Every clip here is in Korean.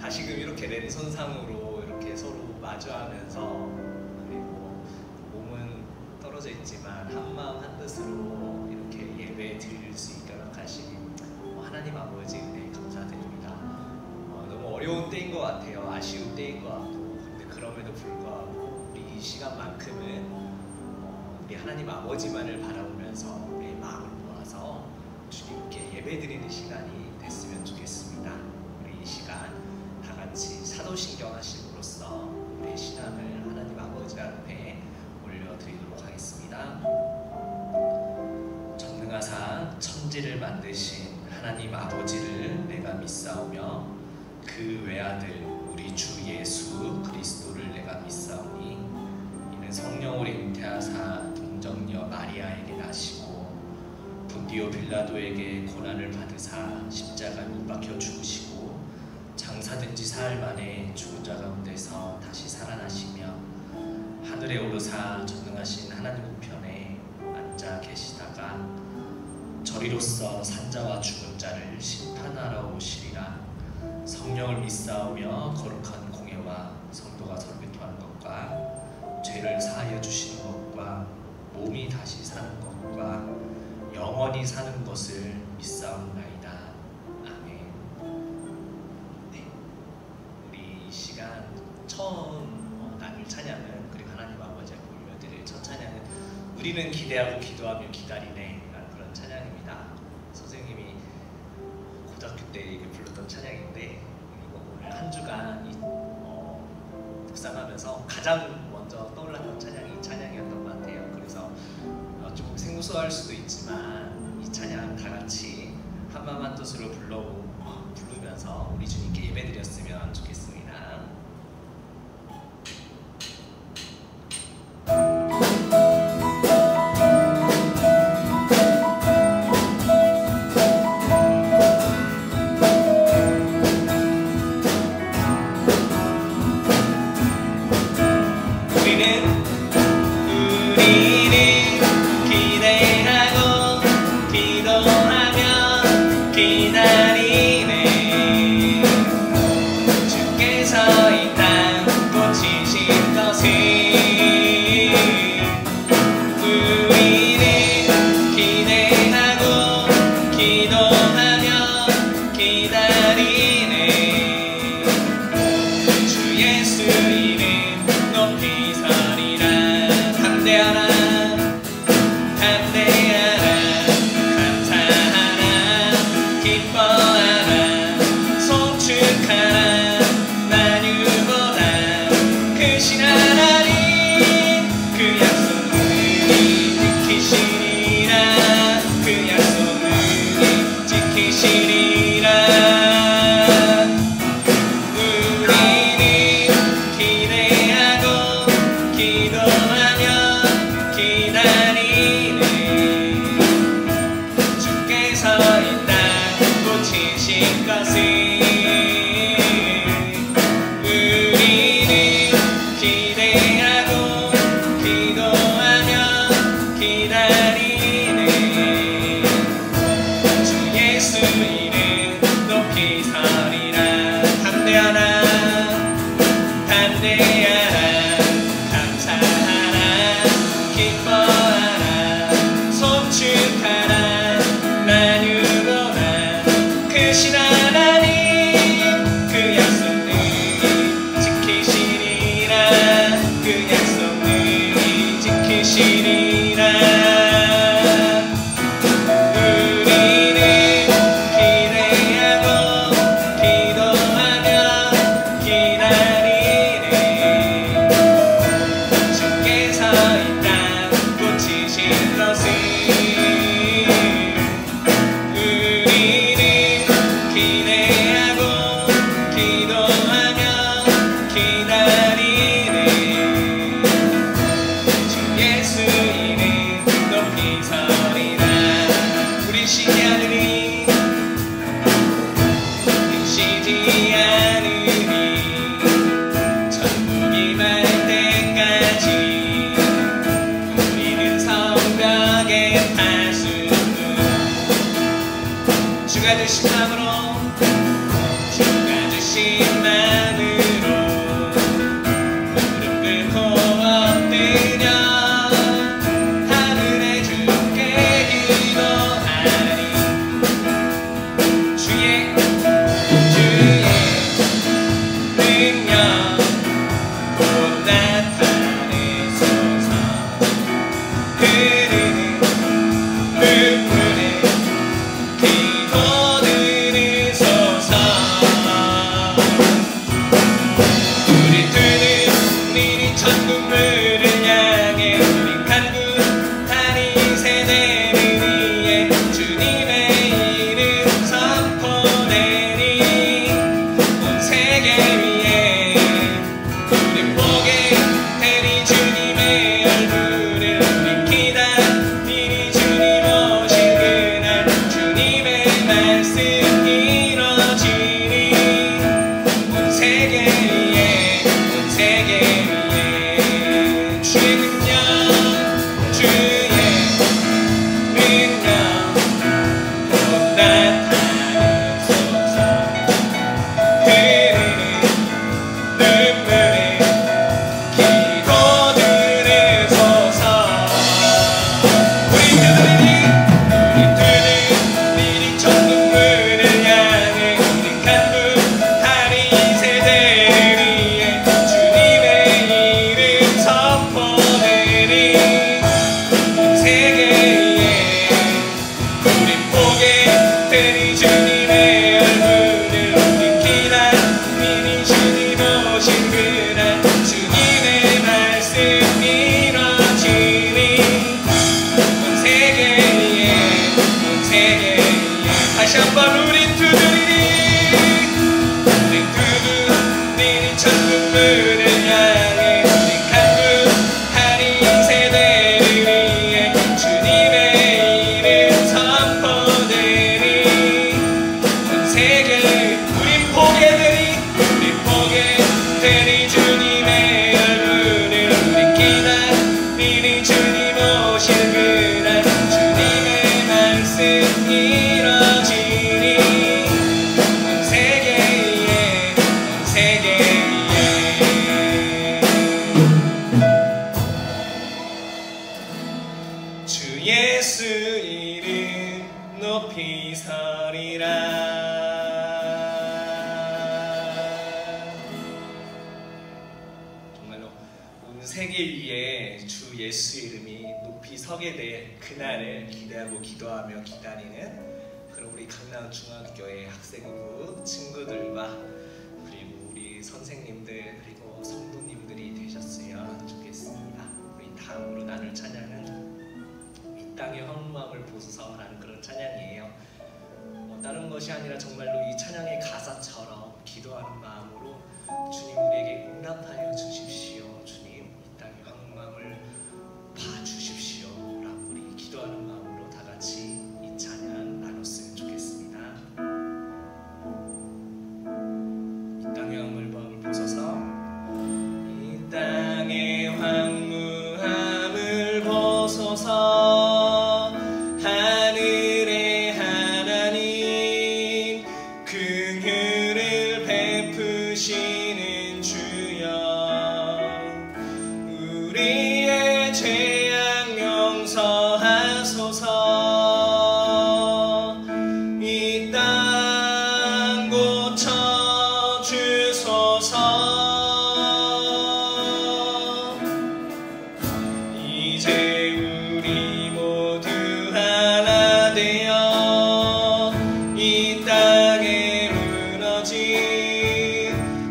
다시금 이렇게 랜선상으로 이렇게 서로 마주하면서, 그리고 몸은 떨어져 있지만 한마음 한뜻으로 이렇게 예배 드릴 수 있도록 하신 하나님 아버지 은혜 감사드립니다. 너무 어려운 때인 것 같아요. 아쉬운 때인 것 같고, 근데 그럼에도 불구하고 우리 이 시간만큼은 우리 하나님 아버지만을 바라보면서 우리의 마음을 모아서 주님께 예배 드리는 시간이 됐으면 좋겠습니다. 우리 이 시간 다 같이 사도신경 하심으로써 우리의 신앙을 하나님 아버지 앞에 올려드리도록 하겠습니다. 전능하사 천지를 만드신 하나님 아버지를 내가 믿사오며 그 외아들 우리 주 예수 그리스도를 내가 믿사오니 이는 성령으로 잉태하사 동정녀 마리아에게 나시고 본디오 빌라도에게 고난을 받으사 십자가에 못 박혀 죽으시고 장사된 지 사흘 만에 죽은 자 가운데서 다시 살아나시며 하늘에 오르사 전능하신 하나님 우편에 앉아 계시다가 저리로서 산자와 죽은 자를 심판하러 오시리라. 성령을 믿사오며 거룩한 공예와 성도가 서로 교통하는 것과 죄를 사하여 주시는 것과 몸이 다시 사는 것과 영원히 사는 것을 믿사옵나이다. 아멘. 네, 우리 이 시간 처음 나눌 찬양은, 그리고 하나님 아버지 앞에 올려드릴 첫 찬양은 우리는 기대하고 기도하며 기다리네 라는 그런 찬양입니다. 선생님이 고등학교 때 이게 불렀던 찬양인데, 이거 오늘 한 주간 묵상하면서 가장 먼저 떠올랐던 찬양이 이 찬양이었던 것 같아요. 그래서 조금 생소할 수도 있지만 이 찬양 다 같이 한마음 한뜻으로 부르면서 우리 주님께 예배드렸으면 좋겠습니다. 기다리네 주께 주가 주신 마음으로 주가 주신 마음으로 무릎 꿇고 엎드려 하늘에 주께 기도하니 주의 능력 곧 나타내소서. 흐르는 눈물에 기도 들으소서. 우리 뜨는 미리 천국물을 향해 우리 간구하니 세대를 위해 주님의 이름 선포되니 온 세계 위에 우리 보게 되니 주님의 얼굴을 우리 기다리니 주님 오실 그날 주님의 말씀 이뤄지니 온 세계 위에 온 세계 위에 주의 능력 주의 능력 곧 나타내소서. 흐르는 눈물에 기도 들으소서. 우리 뜨는 미리 천국문을 향해 우리 간구하니 세대를 위해 주님의 이름 선포되니 온 세계 위에 우리 보게 되니 주님의 얼굴을 우리 기다리니 주님 오신 그날 주님의 말씀 이뤄지니 온 세계 위에 온 세계 위에 다시 한번 우리 두드리니 천국문을 향해 우리 간구하니 세대를 위해 주님의 이름 선포되니 온 세계 우리 보게 되니 주님의 얼굴을 우리 기다리니 주님 오실 그날 주님의 말씀 이뤄지니 온 세계 위에 온 세계 위에 주 예수 이름 높이 서리라. 정말로 온 세계 위에 주 예수 이름이 높이 서게 될 그날을 기대하고 기도하며 기다리는 그런 우리 강남중앙교회 학생부 친구들과 그리고 우리 선생님들 그리고 성도님들이 되셨으면 좋겠습니다. 우리 다음으로 나눌 찬양은 이 땅의 황무함을 보소서라는 그런 찬양이에요. 다른 것이 아니라 정말로 이 찬양의 가사처럼 기도하는 마음으로 주님 우리에게 응답하여 주십시오. 주님 이 땅의 황무함을 봐주십시오 라고 우리 기도하는 마음으로 다 같이 이 찬양 나눴으면 좋겠습니다. 이 땅의 황무함을 보소서. 이 땅의 황무함을 보소서. 하늘의 하나님 긍휼을 베푸시는 주여 우리의 죄악 용서하소서. 이 땅 고쳐주소서. 이제 우리 모두 하나 되어 이 땅에 무너진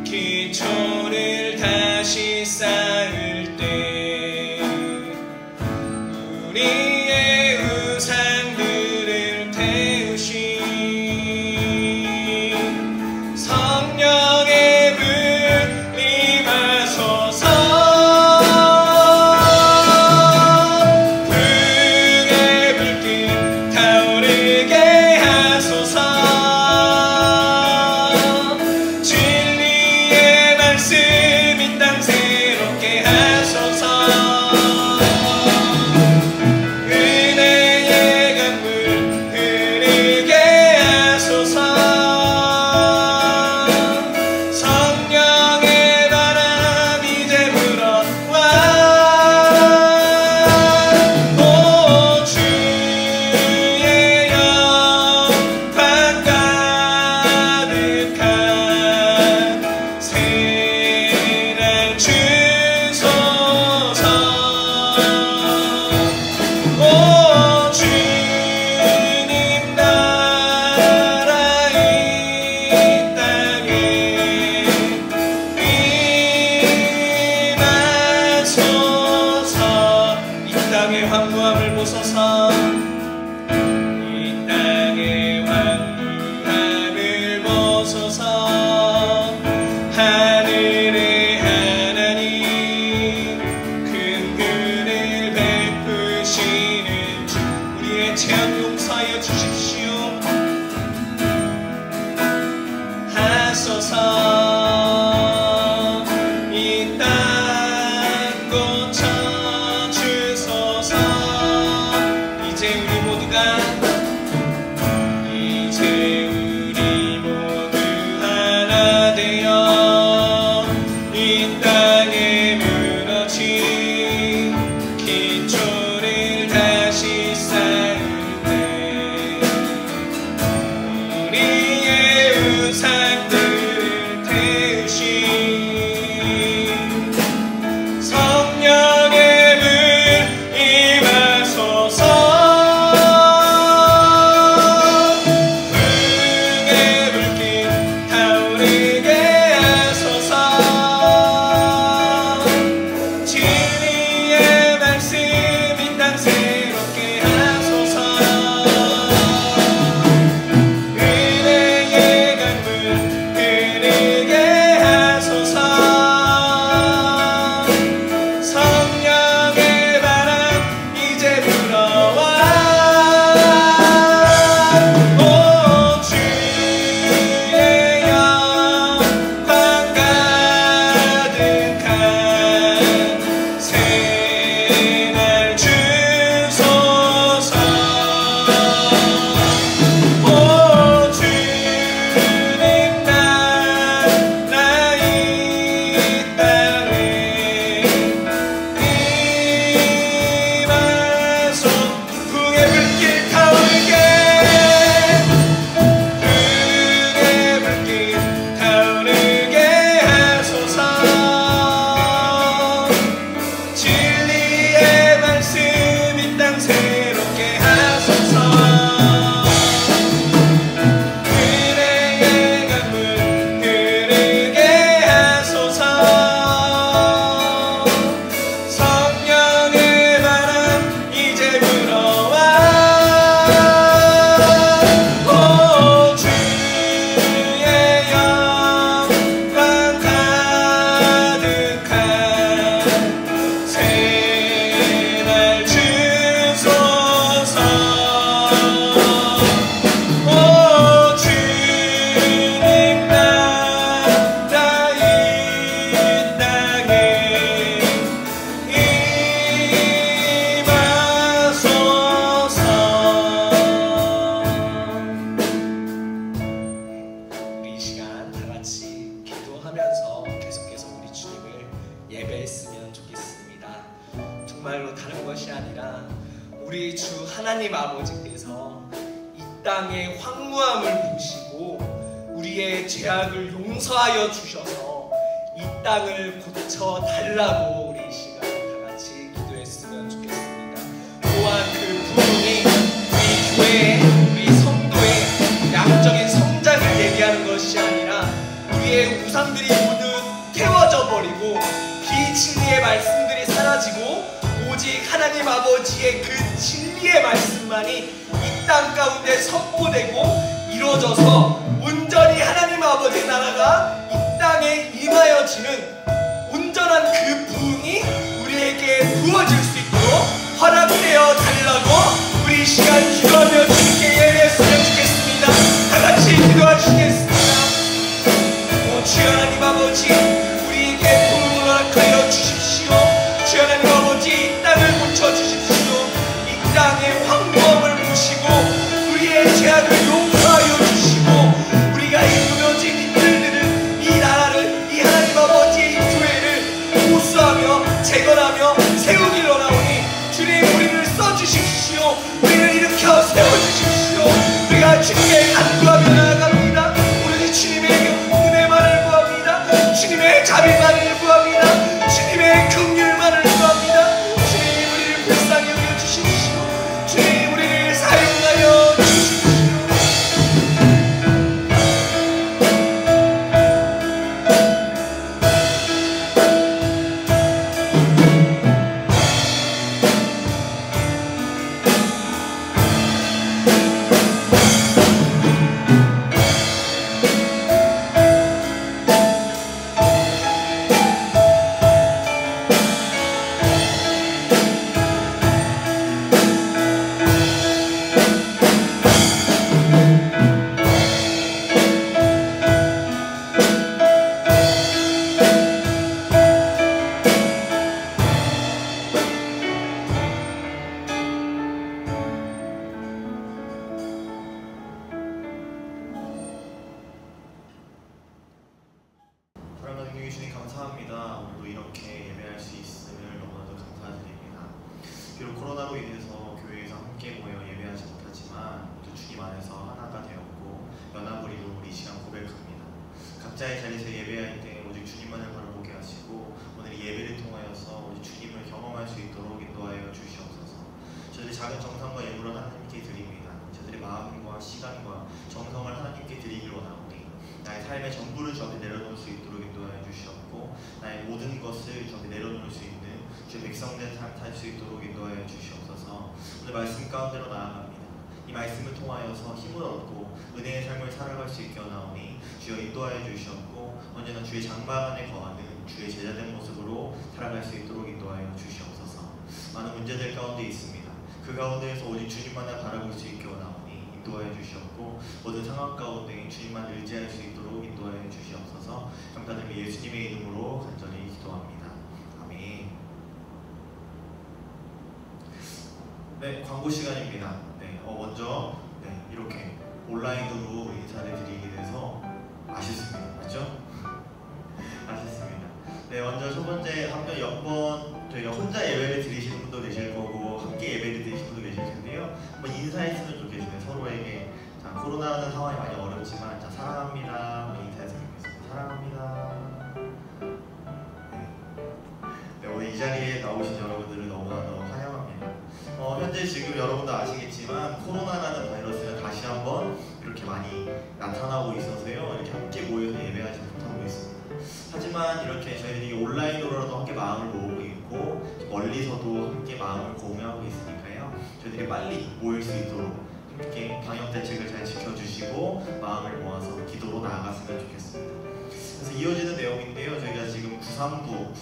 기초를 다시 쌓을 때 우리의 우상들을 태우신 성령의 불 임하소서. 불의 불길 타오르게 하소서. 진리의 말씀 이 땅 새롭게 하소서. 땅의 황무함을 보소서. 이 땅의 황무함을 보소서. 하늘의 하나님 큰 은혜를 베푸시는 주 우리의 죄악 용서하여 주십시오 하소서. 예배했으면 좋겠습니다. 정말로 다른 것이 아니라 우리 주 하나님 아버지께서 이 땅의 황무함을 보시고 우리의 죄악을 용서하여 주셔서 이 땅을 고쳐 달라고 우리 이 시간 다 같이 기도했으면 좋겠습니다. 또한 그 부흥이 우리 교회, 우리 성도의 양적인 성장을 얘기하는 것이 아니라 우리의 우상들이 모두 태워져 버리고 비진리의 말씀들이 사라지고 오직 하나님 아버지의 그 진리의 말씀만이 이 땅 가운데 선포되고 이루어져서 온전히 하나님 아버지의 나라가 이 땅에 임하여지는 온전한 그 부흥이 우리에게 부어질 수 있도록 허락되어 달라고 우리 이 시간 기도하며 주님께 예배했으면 좋겠습니다. 다같이 기도하시겠습니다. 주여 하나님 아버지, 우리에게 부흥을 허락하여 주십시오. 주여 하나님 아버지, 이 땅을 고쳐주십시오. 이 땅의 황무함을 보시고 우리의 죄악을 용서하여 주시고 우리가 이 무너진 이들을, 이 나라를, 이 하나님 아버지의 이 교회를 보수하며 재건하며 세우기로 나오니 주님, 우리를 써주십시오. 우리를 일으켜 세워주십시오. 코로나로 인해서 교회에서 함께 모여 예배하지 못하지만 모두 주님 안에서 하나가 되었고 연합을 이룬 우리 시간 고백합니다. 각자의 자리에서 예배할 때 오직 주님만을 바라보게 하시고 오늘 예배를 통하여서 오직 주님을 경험할 수 있도록 인도하여 주시옵소서. 저희들이 작은 정성과 예물을 하나님께 드립니다. 저희들의 마음과 시간과 정성을 하나님께 드리기를 원하오니 나의 삶의 전부를 주 앞에 내려놓을 수 있도록 인도하여 주시옵고 나의 모든 것을 주 앞에 내려놓을 수 있는 주의 백성된 삶 살 수 있도록 인도하여 주시옵소서. 오늘 말씀 가운데로 나아갑니다. 이 말씀을 통하여서 힘을 얻고 은혜의 삶을 살아갈 수 있게 원하오니 주여 인도하여 주시옵고 언제나 주의 장막 안에 거하는 주의 제자된 모습으로 살아갈 수 있도록 인도하여 주시옵소서. 많은 문제들 가운데 있습니다. 그 가운데에서 오직 주님만을 바라볼 수 있게 원하오니 인도하여 주시옵고 모든 상황 가운데 주님만 의지할 수 있도록 인도하여 주시옵소서. 감사드리며 예수님의 이름으로 간절히 기도합니다. 아멘. 네, 광고 시간입니다. 네, 먼저 이렇게 온라인으로 인사를 드리게 돼서 아쉽습니다. 맞죠? 아쉽습니다. 네, 먼저 첫 번째 한번 옆번 저희가 혼자 예배를 드리시는 분도 계실 거고 함께 예배를 드리시는 분도 계실 텐데요. 한번 인사했으면 좋겠어요. 서로에게. 자, 코로나는 상황이 많이 어렵지만 자, 사랑합니다. 인사했으면 좋겠습니다. 사랑합니다. 네, 오늘 이 자리에 나오신 여러분들을 너무나도 환영합니다. 현재 지금 여러분도 아시겠지만 코로나라는 바이러스가 다시 한번 이렇게 많이 나타나고 있어서요. 이렇게 함께 모여서 예배하지 못하고 있습니다. 하지만 이렇게 저희들이 온라인으로라도 함께 마음을 모으고 있고 멀리서도 함께 마음을 공유하고 있으니까요. 저희들이 빨리 모일 수 있도록 함께 방역 대책을 잘 지켜주시고 마음을 모아서 기도로 나아갔으면 좋겠습니다. 그래서 이어지는 내용인데요. 저희가 지금 939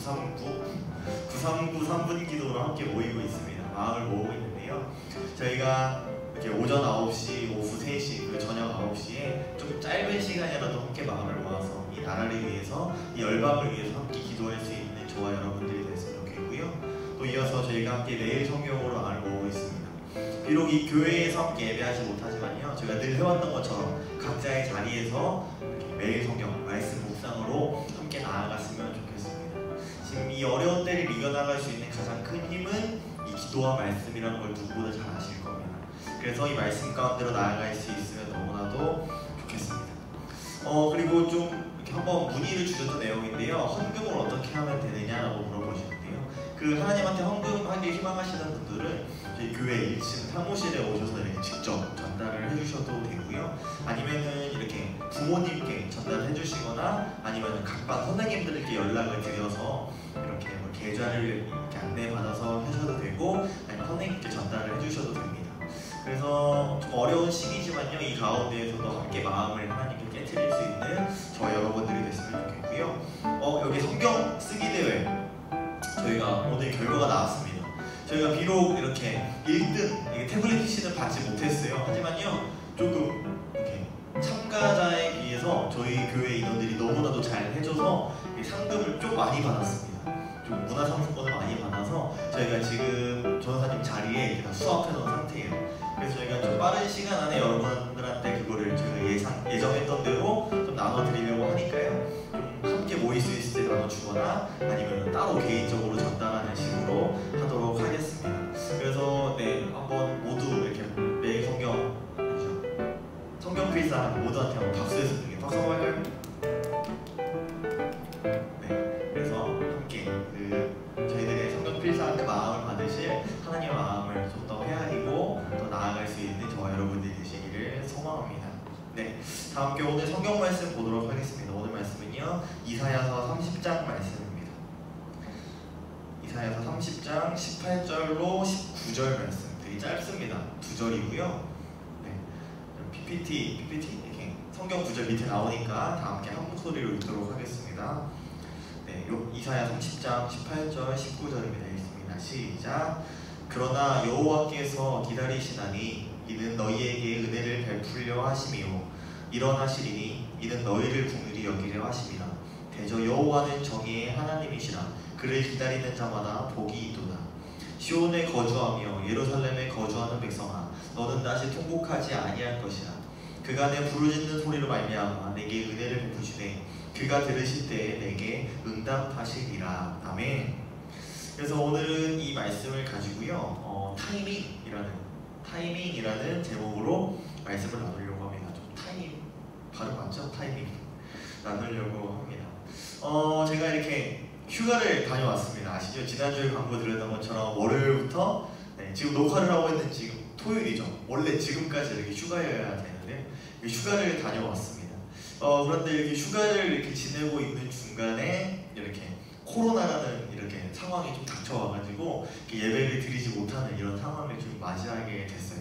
3분 기도로 함께 모이고 있습니다. 마음을 모으고 있는데요. 저희가 이렇게 오전 9시, 오후 3시, 그리고 저녁 9시에 좀 짧은 시간이라도 함께 마음을 모아서 이 나라를 위해서, 이 열방을 위해서 함께 기도할 수 있는 저와 여러분들이 됐으면 좋겠고요. 또 이어서 저희가 함께 매일 성경으로 마음을 모으고 있습니다. 비록 이 교회에서 함께 예배하지 못하지만요. 저희가 늘 해왔던 것처럼 각자의 자리에서 매일 성경, 말씀 묵상으로 함께 나아갔으면 좋겠습니다. 지금 이 어려운 때를 이겨나갈 수 있는 가장 큰 힘은 이 기도와 말씀이라는 걸 누구보다 잘 아실 겁니다. 그래서 이 말씀 가운데로 나아갈 수 있으면 너무나도 좋겠습니다. 그리고 좀 이렇게 한번 문의를 주셨던 내용인데요. 헌금을 어떻게 하면 되느냐라고 물어보시는데요. 그 하나님한테 헌금하기 희망하시는 분들은 저희 교회 1층 사무실에 오셔서 이렇게 직접 전달을 해주셔도 되고요. 아니면은 이렇게 부모님께 전달해 주시거나 아니면 각반 선생님들께 연락을 드려서 이렇게 뭐 계좌를 이렇게 안내받아서 하셔도 되고 아니면 선생님께 전달을 해주셔도 됩니다. 그래서 좀 어려운 시기지만요. 이 가운데에서도 함께 마음을 하나님께 깨트릴 수 있는 저와 여러분들이 됐으면 좋겠고요. 여기 성경 쓰기 대회 저희가 오늘 결과가 나왔습니다. 저희가 비록 이렇게 1등 태블릿 PC는 받지 못했어요. 하지만요 조금 이렇게 참가자에 비해서 저희 교회 인원들이 너무나도 잘 해줘서 상금을 좀 많이 받았습니다. 좀 문화상품권을 많이 받아서 저희가 지금 전사님 자리에 이렇게 다 수합해 놓은 상태예요. 그래서 저희가 좀 빠른 시간 안에 여러분들한테 그거를 저희가 예정했던 대로 좀 나눠드리려고 하니까요. 좀 함께 모일 수 있을 때 나눠주거나 아니면 따로 개인적으로 전달하는 식으로 하도록 하겠습니다. 그래서 한번 모두 이렇게 매일 성경 필사 모두한테 한번 박수해서 박수 한번 할까요? 그래서 함께 저희들의 성경 필사한테 마음을 받으실 하나님의 마음을 좀 더 헤아리고 더 나아갈 수 있는 저와 여러분들이 되시기를 소망합니다. 다 함께 오늘 성경 말씀 보도록 하겠습니다. 오늘 말씀은요 이사야서 30장 말씀입니다. 이사야서 30장 18절로 19절 말씀 되게 짧습니다. 2절이고요. PPT 이렇게 성경 구절 밑에 나오니까 다 함께 한 목소리로 읽도록 하겠습니다. 이사야 30장 18절 19절입니다. 읽습니다. 시작. 그러나 여호와께서 기다리시나니 이는 너희에게 은혜를 베풀려 하심이요 일어나시리니 이는 너희를 긍휼히 여기려 하심이라. 대저 여호와는 정의의 하나님이시라. 그를 기다리는 자마다 복이 있도다. 시온에 거주하며 예루살렘에 거주하는 백성아, 너는 다시 통곡하지 아니할 것이라. 그가 내 부르짖는 소리로 말미암아 내게 은혜를 베푸시되 그가 들으실 때에 내게 응답하시리라. 아멘. 그래서 오늘은 이 말씀을 가지고요, 타이밍이라는 제목으로 말씀을 나누려고 합니다. 좀 발음 맞죠? 타이밍 나누려고 합니다. 제가 이렇게 휴가를 다녀왔습니다. 아시죠? 지난주에 광고 드렸던 것처럼 월요일부터 지금 녹화를 하고 있는 지금 토요일이죠. 원래 지금까지 이렇게 휴가여야 되는데 휴가를 다녀왔습니다. 그런데 이렇게 휴가를 이렇게 지내고 있는 중간에 이렇게 코로나라는 이렇게 상황이 좀 닥쳐와가지고 예배를 드리지 못하는 이런 상황을 좀 맞이하게 됐어요.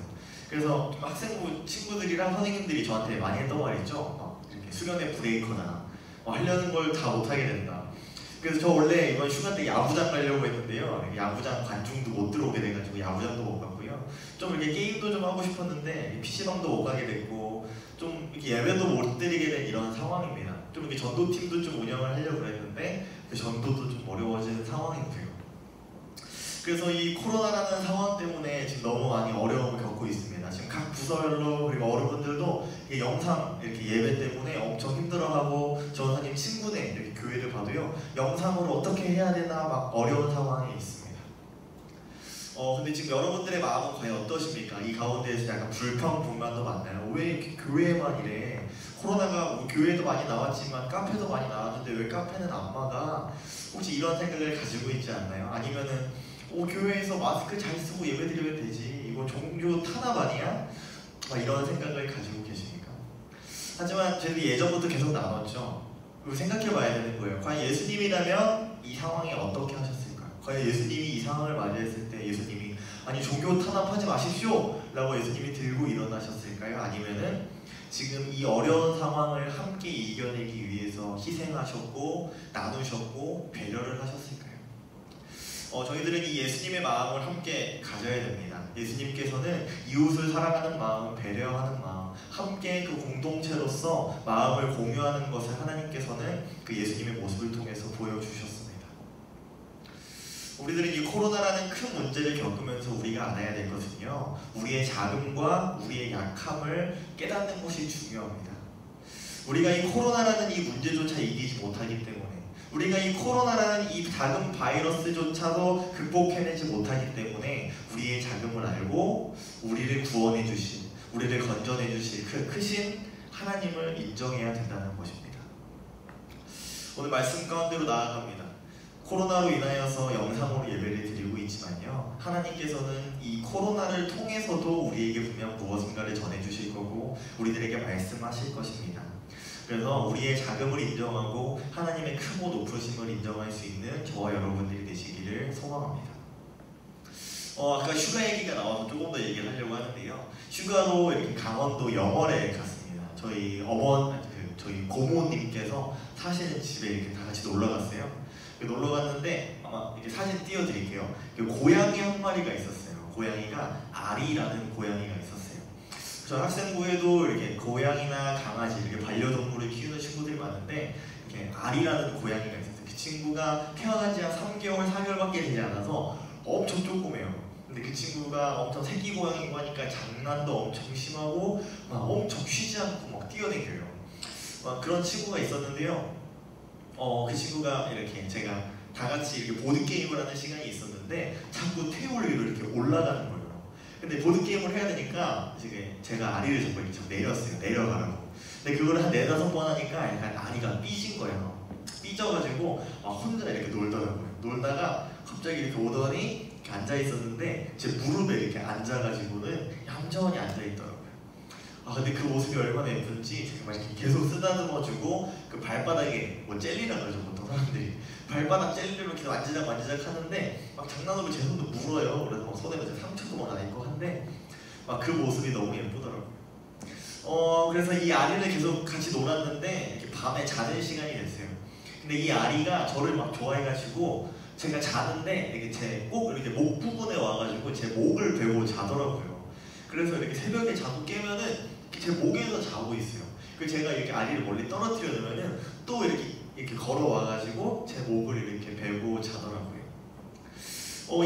그래서 좀 학생부 친구들이랑 선생님들이 저한테 많이 했던 말이 있죠. 이렇게 수련회 브레이커나 하려는 걸 다 못하게 된다. 그래서 저 원래 이번 휴가 때 야구장 가려고 했는데요. 야구장 관중도 못 들어오게 돼가지고 야구장도 못 갔고요. 좀 이렇게 게임도 좀 하고 싶었는데 PC방도 못 가게 됐고 좀 이렇게 예배도 못 드리게 된 이런 상황입니다. 좀 이렇게 전도팀도 좀 운영을 하려고 했는데 그 전도도 좀 어려워지는 상황이고요. 그래서 이 코로나라는 상황 때문에 지금 너무 많이 어려움을 겪고 있습니다. 지금 각 부서별로 그리고 어른분들도 영상 이렇게 예배 때문에 엄청 힘들어하고 전사님 친구네 이렇게 교회를 봐도요 영상으로 어떻게 해야 되나 막 어려운 상황에 있습니다. 근데 지금 여러분들의 마음은 과연 어떠십니까? 이 가운데에서 약간 불평 불만도 많나요? 왜 이렇게 교회만 이래? 코로나가 뭐 교회도 많이 나왔지만 카페도 많이 나왔는데 왜 카페는 안 막아? 혹시 이런 생각을 가지고 있지 않나요? 아니면은 교회에서 마스크 잘 쓰고 예배드리면 되지 이거 종교 탄압 아니야? 이런 생각을 가지고 계십니까? 하지만 저희들이 예전부터 계속 나눴죠. 그리고 생각해봐야 되는 거예요. 과연 예수님이라면 이 상황에 어떻게 하셨을까요? 과연 예수님이 이 상황을 맞이했을 때 예수님이 아니 종교 탄압하지 마십시오 라고 예수님이 들고 일어나셨을까요? 아니면은 지금 이 어려운 상황을 함께 이겨내기 위해서 희생하셨고 나누셨고 배려를 하셨을까요? 저희들은 이 예수님의 마음을 함께 가져야 됩니다. 예수님께서는 이웃을 사랑하는 마음, 배려하는 마음, 함께 그 공동체로서 마음을 공유하는 것을 하나님께서는 그 예수님의 모습을 통해서 보여주셨습니다. 우리들은 이 코로나라는 큰 문제를 겪으면서 우리가 알아야 될 것은요, 우리의 작음과 우리의 약함을 깨닫는 것이 중요합니다. 우리가 이 코로나라는 이 문제조차 이기지 못하기 때문에, 우리가 이 코로나라는 이 작은 바이러스조차도 극복해내지 못하기 때문에 우리의 작음을 알고 우리를 구원해 주신, 우리를 건져내 주실 그 크신 하나님을 인정해야 된다는 것입니다. 오늘 말씀 가운데로 나아갑니다. 코로나로 인하여서 영상으로 예배를 드리고 있지만요, 하나님께서는 이 코로나를 통해서도 우리에게 분명 무엇인가를 전해주실 거고 우리들에게 말씀하실 것입니다. 그래서 우리의 작음을 인정하고 하나님의 크고 높으심을 인정할 수 있는 저와 여러분들이 되시기를 소망합니다. 아까 휴가 얘기가 나와서 조금 더 얘기를 하려고 하는데요, 휴가로 이렇게 강원도 영월에 갔습니다. 저희 고모님께서 사시는 집에 이렇게 다 같이 놀러 갔어요. 놀러 갔는데 아마 이렇게 사진 띄워드릴게요. 고양이 한 마리가 있었어요. 고양이가 아리라는 고양이가 있었어요. 저 학생부에도 이렇게 고양이나 강아지 이렇게 반려동물을 키우는 친구들이 많은데 이렇게 아리라는 고양이가 있었어요. 그 친구가 태어난 지 한 3개월, 4개월밖에 되지 않아서 엄청 조그매요. 근데 그 친구가 엄청 새끼 고양이고 하니까 장난도 엄청 심하고 막 엄청 쉬지 않고 막 뛰어다녀요. 그런 친구가 있었는데요. 그 친구가 이렇게 제가 다 같이 이렇게 보드게임을 하는 시간이 있었는데 자꾸 테이블 위로 이렇게 올라가는 거예요. 근데 보드게임을 해야 되니까 제가 아리를 자꾸 이렇게 내렸어요. 내려가라고. 근데 그걸 한 4-5번 하니까 약간 아리가 삐진 거예요. 삐져가지고 혼자 이렇게 놀더라고요. 놀다가 갑자기 이렇게 오더니 이렇게 앉아있었는데 제 무릎에 이렇게 앉아가지고는 얌전히 앉아있더라고요. 근데 그 모습이 얼마나 예쁜지 정말 이렇게 계속 쓰다듬어주고 그 발바닥에 젤리라 그러죠 보통 사람들이. 발바닥 젤리로 이렇게 만지작 하는데 막 장난으로 제 손도 물어요. 그래서 막 손에 상처도 막 나 있고 한데 막 그 모습이 너무 예쁘더라고요. 그래서 이 아리를 계속 같이 놀았는데 이렇게 밤에 자는 시간이 됐어요. 근데 이 아리가 저를 막 좋아해가지고 제가 자는데 이렇게 꼭 이렇게 목 부분에 와가지고 제 목을 베고 자더라고요. 그래서 이렇게 새벽에 자꾸 깨면은 제 목에서 자고 있어요. 그래서 제가 이렇게 아리를 멀리 떨어뜨려 놓으면은 또 이렇게 걸어와가지고 제 목을 이렇게 베고 자더라고요.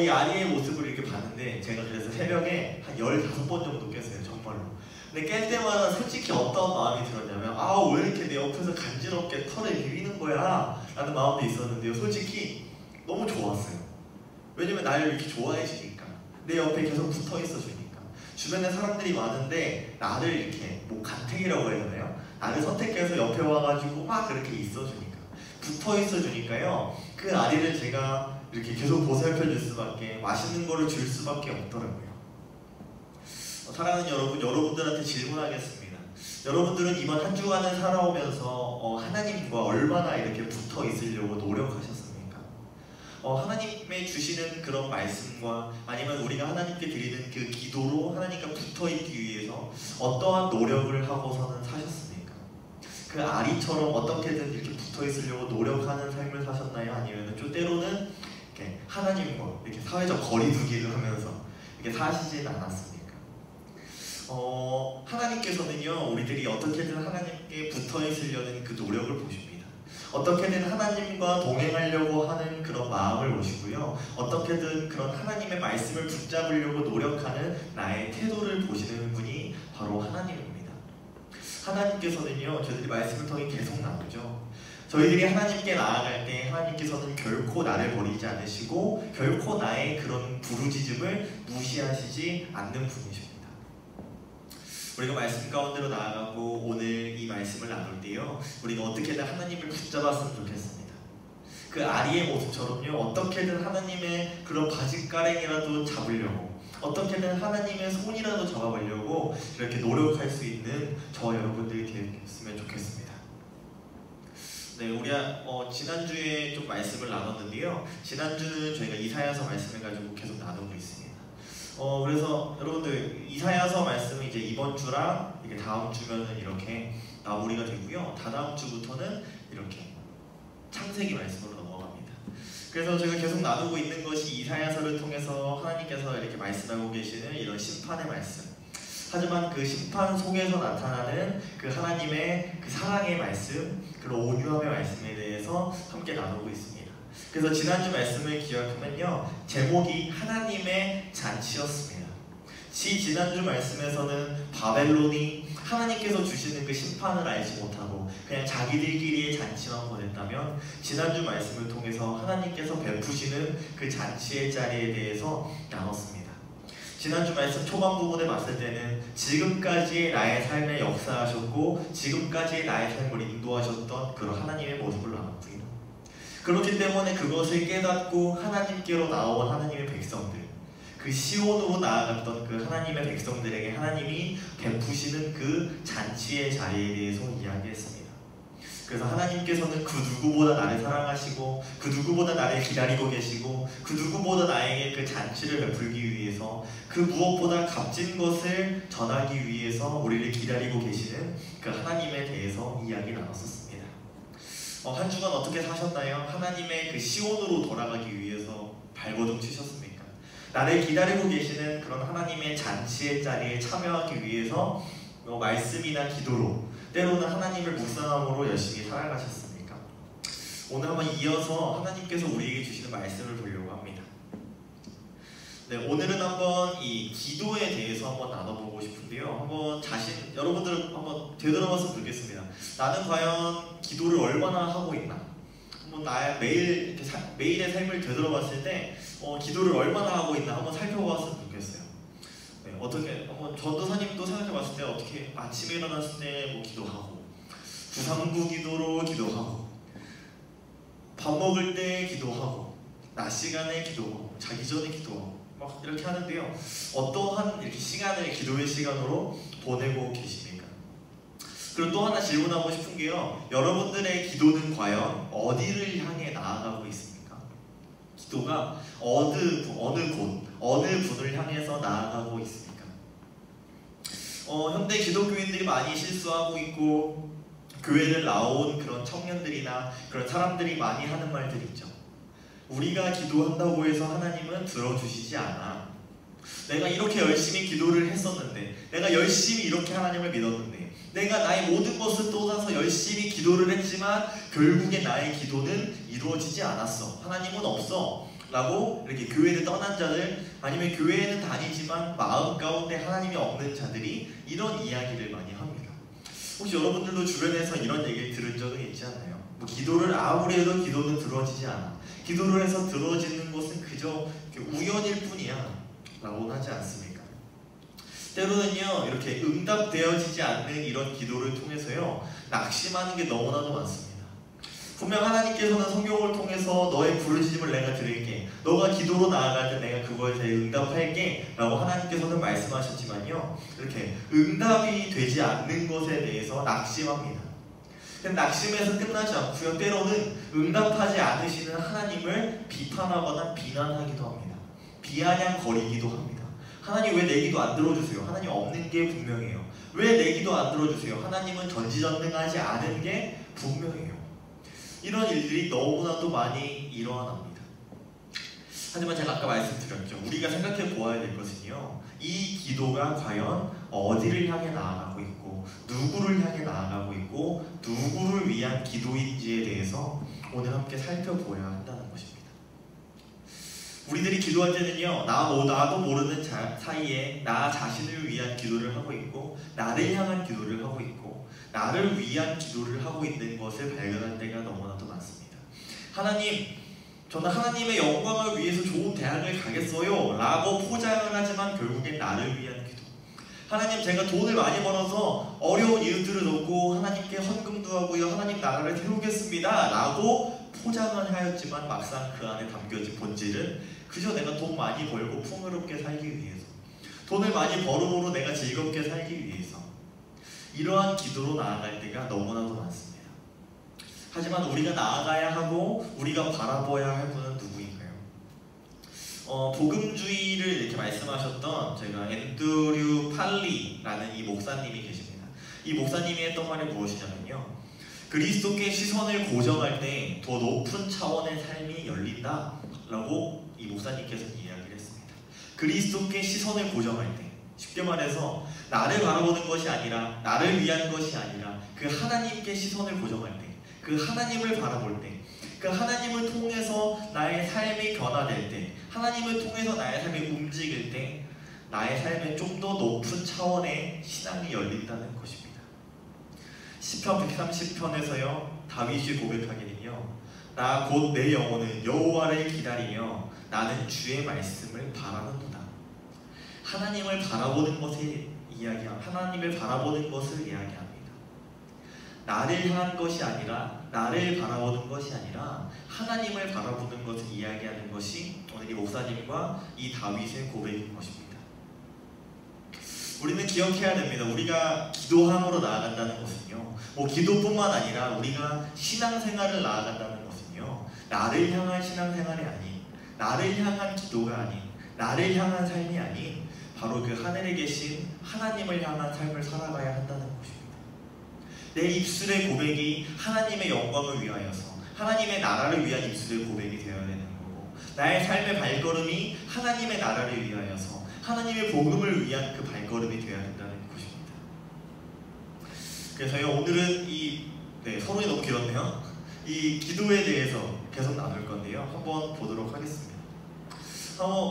이 아리의 모습을 이렇게 봤는데 제가 그래서 새벽에 한 15번 정도 깼어요, 정말로. 근데 깰 때마다 솔직히 어떤 마음이 들었냐면 왜 이렇게 내 옆에서 간지럽게 털에 비비는 거야? 라는 마음도 있었는데요. 솔직히 너무 좋았어요. 왜냐면 나를 이렇게 좋아해 주니까, 내 옆에 계속 붙어 있어 주니까, 주변에 사람들이 많은데 나를 이렇게 뭐 간택이라고 해야 되나요? 나를 선택해서 옆에 와가지고 막 그렇게 있어 주니까, 붙어 있어 주니까요, 그 아리를 제가 이렇게 계속 보살펴 줄 수밖에, 맛있는 거를 줄 수밖에 없더라고요. 사랑하는 여러분, 여러분들한테 질문하겠습니다. 여러분들은 이번 한 주간을 살아오면서 하나님과 얼마나 이렇게 붙어 있으려고 노력하셨습니까? 하나님의 주시는 그런 말씀과 아니면 우리가 하나님께 드리는 그 기도로 하나님과 붙어 있기 위해서 어떠한 노력을 하고서는 사셨습니까? 그 아리처럼 어떻게든 이렇게 붙어 있으려고 노력하는 삶을 사셨나요? 아니면 좀 때로는 이렇게 하나님과 이렇게 사회적 거리두기를 하면서 이렇게 사시진 않았습니까? 하나님께서는요, 우리들이 어떻게든 하나님께 붙어 있으려는 그 노력을 보십니다. 어떻게든 하나님과 동행하려고 하는 그런 마음을 보시고요, 어떻게든 그런 하나님의 말씀을 붙잡으려고 노력하는 나의 태도를 보시는 분이 바로 하나님입니다. 하나님께서는요, 저희들이 말씀을 통해 계속 나누죠. 저희들이 하나님께 나아갈 때 하나님께서는 결코 나를 버리지 않으시고 결코 나의 그런 부르짖음을 무시하시지 않는 분이십니다. 우리가 말씀 가운데로 나아가고 오늘 이 말씀을 나눌 때요, 우리가 어떻게든 하나님을 붙잡았으면 좋겠습니다. 그 아리의 모습처럼요, 어떻게든 하나님의 그런 바짓가랭이라도 잡으려고, 어떻게든 하나님의 손이라도 잡아보려고 이렇게 노력할 수 있는 저와 여러분들이 되었으면 좋겠습니다. 네, 우리 지난주에 좀 말씀을 나눴는데요, 지난주는 저희가 이사야서 말씀을 가지고 계속 나누고 있습니다. 그래서 여러분들 이사야서 말씀은 이제 이번 주랑 이게 다음 주면은 이렇게 마무리가 되고요, 다다음 주부터는 이렇게 창세기 말씀으로 넘어갑니다. 그래서 제가 계속 나누고 있는 것이 이사야서를 통해서 하나님께서 이렇게 말씀하고 계시는 이런 심판의 말씀, 하지만 그 심판 속에서 나타나는 그 하나님의 그 사랑의 말씀, 그런 온유함의 말씀에 대해서 함께 나누고 있습니다. 그래서 지난주 말씀을 기억하면요, 제목이 하나님의 잔치였습니다. 지난주 말씀에서는 바벨론이 하나님께서 주시는 그 심판을 알지 못하고 그냥 자기들끼리의 잔치만 보냈다면, 지난주 말씀을 통해서 하나님께서 베푸시는 그 잔치의 자리에 대해서 나눴습니다. 지난주 말씀 초반 부분에 봤을 때는 지금까지의 나의 삶에 역사하셨고 지금까지의 나의 삶을 인도하셨던 그런 하나님의 모습을 나눴고요, 그렇기 때문에 그것을 깨닫고 하나님께로 나온 하나님의 백성들, 그 시온으로 나아갔던 그 하나님의 백성들에게 하나님이 베푸시는 그 잔치의 자리에 대해서 이야기했습니다. 그래서 하나님께서는 그 누구보다 나를 사랑하시고 그 누구보다 나를 기다리고 계시고 그 누구보다 나에게 그 잔치를 베풀기 위해서, 그 무엇보다 값진 것을 전하기 위해서 우리를 기다리고 계시는 그 하나님에 대해서 이야기 나눴었습니다. 한 주간 어떻게 사셨나요? 하나님의 그 시온으로 돌아가기 위해서 발버둥 치셨습니까? 나를 기다리고 계시는 그런 하나님의 잔치의 자리에 참여하기 위해서 말씀이나 기도로, 때로는 하나님을 묵상함으로 열심히 살아가셨습니까? 오늘 한번 이어서 하나님께서 우리에게 주시는 말씀을 보려고 합니다. 네, 오늘은 한번 이 기도에 대해서 한번 나눠보고 싶은데요, 한번 여러분들 한번 되돌아봤으면 좋겠습니다. 나는 과연 기도를 얼마나 하고 있나? 한번 나의 매일의 삶을 되돌아봤을 때 기도를 얼마나 하고 있나 한번 살펴봤으면 좋겠어요. 네, 어떻게 한번 전도사님도 생각해봤을 때 어떻게 아침에 일어났을 때 뭐 기도하고, 구상구 기도로 기도하고, 밥 먹을 때 기도하고, 낮 시간에 기도하고, 자기 전에 기도하고 막 이렇게 하는데요, 어떠한 이렇게 시간을 기도의 시간으로 보내고 계십니까? 그리고 또 하나 질문하고 싶은 게요, 여러분들의 기도는 과연 어디를 향해 나아가고 있습니까? 기도가 어느 곳, 어느 분을 향해서 나아가고 있습니까? 현대 기독교인들이 많이 실수하고 있고, 교회를 나온 그런 청년들이나 그런 사람들이 많이 하는 말들이 있죠. 우리가 기도한다고 해서 하나님은 들어주시지 않아. 내가 이렇게 열심히 기도를 했었는데, 내가 열심히 이렇게 하나님을 믿었는데, 내가 나의 모든 것을 쏟아서 열심히 기도를 했지만 결국에 나의 기도는 이루어지지 않았어. 하나님은 없어. 라고 이렇게 교회를 떠난 자들, 아니면 교회에는 다니지만 마음 가운데 하나님이 없는 자들이 이런 이야기를 많이 합니다. 혹시 여러분들도 주변에서 이런 얘기를 들은 적은 있지 않나요? 뭐 기도를 아무리 해도 기도는 들어지지 않아. 기도를 해서 들어지는 것은 그저 우연일 뿐이야 라고 하지 않습니까? 때로는요, 이렇게 응답되어지지 않는 이런 기도를 통해서요, 낙심하는 게 너무나도 많습니다. 분명 하나님께서는 성경을 통해서 너의 부르짖음을 내가 들을게, 너가 기도로 나아갈 때 내가 그거에 대해 응답할게 라고 하나님께서는 말씀하셨지만요, 이렇게 응답이 되지 않는 것에 대해서 낙심합니다. 근데 낙심에서 끝나지 않고요, 때로는 응답하지 않으시는 하나님을 비판하거나 비난하기도 합니다. 비아냥거리기도 합니다. 하나님 왜 내 기도 안 들어주세요? 하나님 없는 게 분명해요. 왜 내 기도 안 들어주세요? 하나님은 전지전능하지 않은 게 분명해요. 이런 일들이 너무나도 많이 일어납니다. 하지만 제가 아까 말씀드렸죠. 우리가 생각해 보아야 될 것은요, 이 기도가 과연 어디를 향해 나아가고 있고 누구를 향해 나아가고 있고 누구를 위한 기도인지에 대해서 오늘 함께 살펴보아야 한다는 것입니다. 우리들이 기도할 때는요, 나도 모르는 사이에 나 자신을 위한 기도를 하고 있고 나를 향한 기도를 하고 있고 나를 위한 기도를 하고 있는 것을 발견할 때가 너무나도 많습니다. 하나님, 저는 하나님의 영광을 위해서 좋은 대학을 가겠어요 라고 포장을 하지만 결국엔 나를 위한 기도. 하나님, 제가 돈을 많이 벌어서 어려운 이웃들을 돕고 하나님께 헌금도 하고요, 하나님 나라를 세우겠습니다 라고 포장을 하였지만 막상 그 안에 담겨진 본질은 그저 내가 돈 많이 벌고 풍요롭게 살기 위해서, 돈을 많이 벌음으로 내가 즐겁게 살기 위해서, 이러한 기도로 나아갈 때가 너무나도 많습니다. 하지만 우리가 나아가야 하고 우리가 바라보아야 할 분은 누구인가요? 복음주의를 이렇게 말씀하셨던 제가 앤드류 팔리라는 이 목사님이 계십니다. 이 목사님이 했던 말이 무엇이냐면요, 그리스도께 시선을 고정할 때 더 높은 차원의 삶이 열린다 라고 이 목사님께서는 이야기를 했습니다. 그리스도께 시선을 고정할 때, 쉽게 말해서 나를 바라보는 것이 아니라 나를 위한 것이 아니라 그 하나님께 시선을 고정할 때, 그 하나님을 바라볼 때, 그 하나님을 통해서 나의 삶이 변화될 때, 하나님을 통해서 나의 삶이 움직일 때 나의 삶에 좀 더 높은 차원의 신앙이 열린다는 것입니다. 시편 130편에서요 다윗이 고백하기는요, 나 곧 내 영혼은 여호와를 기다리며 나는 주의 말씀을 바라는도다. 하나님을 바라보는 것을 이야기합니다. 나를 향한 것이 아니라, 나를 바라보는 것이 아니라 하나님을 바라보는 것을 이야기하는 것이 오늘 이 목사님과 이 다윗의 고백인 것입니다. 우리는 기억해야 됩니다. 우리가 기도함으로 나아간다는 것은요, 뭐 기도뿐만 아니라 우리가 신앙생활을 나아간다는 것은요, 나를 향한 신앙생활이 아닌, 나를 향한 기도가 아닌, 나를 향한 삶이 아닌 바로 그 하늘에 계신 하나님을 향한 삶을 살아가야 한다는 것입니다. 내 입술의 고백이 하나님의 영광을 위하여서, 하나님의 나라를 위한 입술의 고백이 되어야 되는 거고, 나의 삶의 발걸음이 하나님의 나라를 위하여서 하나님의 복음을 위한 그 발걸음이 되어야 된다는 것입니다. 그래서요, 오늘은 서론이 너무 길었네요. 이 기도에 대해서 계속 나눌 건데요, 한번 보도록 하겠습니다.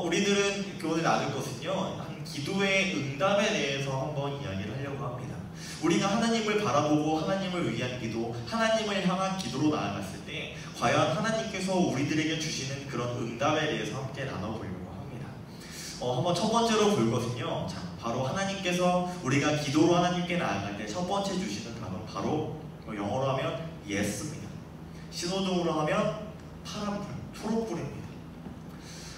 우리들은 오늘 나눌 것은요, 기도의 응답에 대해서 한번 이야기를 하려고 합니다. 우리가 하나님을 바라보고 하나님을 위한 기도, 하나님을 향한 기도로 나아갔을 때 과연 하나님께서 우리들에게 주시는 그런 응답에 대해서 함께 나눠보려고 합니다. 한번 첫 번째로 볼 것은요, 바로 하나님께서 우리가 기도로 하나님께 나아갈 때 첫 번째 주시는 단어, 바로 영어로 하면 yes입니다. 신호등으로 하면 파란불, 초록불입니다.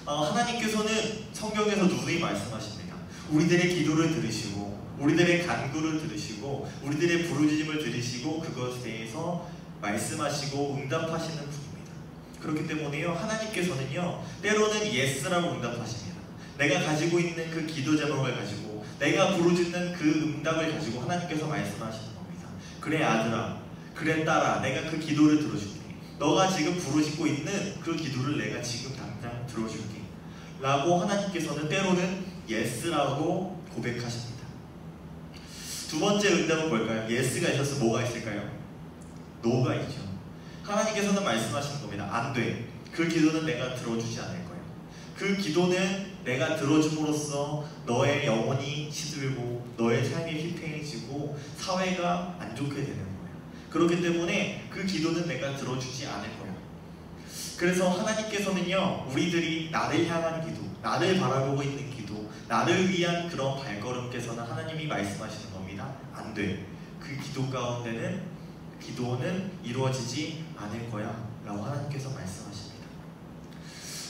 하나님께서는 성경에서 누누이 말씀하십니다. 우리들의 기도를 들으시고, 우리들의 간구를 들으시고, 우리들의 부르짖음을 들으시고, 그것에 대해서 말씀하시고 응답하시는 분입니다. 그렇기 때문에요, 하나님께서는요, 때로는 yes라고 응답하십니다. 내가 가지고 있는 그 기도 제목을 가지고, 내가 부르짖는 그 응답을 가지고 하나님께서 말씀하시는 겁니다. 그래 아들아, 그래 딸아, 내가 그 기도를 들어줄게. 너가 지금 부르짖고 있는 그 기도를 내가 지금 당장 들어줄게 라고 하나님께서는 때로는 yes라고 고백하십니다. 두 번째 응답은 뭘까요? yes가 있어서 뭐가 있을까요? no가 있죠. 하나님께서는 말씀하시는 겁니다. 안 돼. 그 기도는 내가 들어주지 않을 거예요. 그 기도는 내가 들어줌으로써 너의 영혼이 시들고 너의 삶이 휘폐해지고 사회가 안 좋게 되는 거예요. 그렇기 때문에 그 기도는 내가 들어주지 않을 거야. 그래서 하나님께서는요, 우리들이 나를 향한 기도, 나를 바라보고 있는 기도, 나를 위한 그런 발걸음께서는 하나님이 말씀하시는 겁니다. 안 돼. 그 기도 가운데는 기도는 이루어지지 않을 거야 라고 하나님께서 말씀하십니다.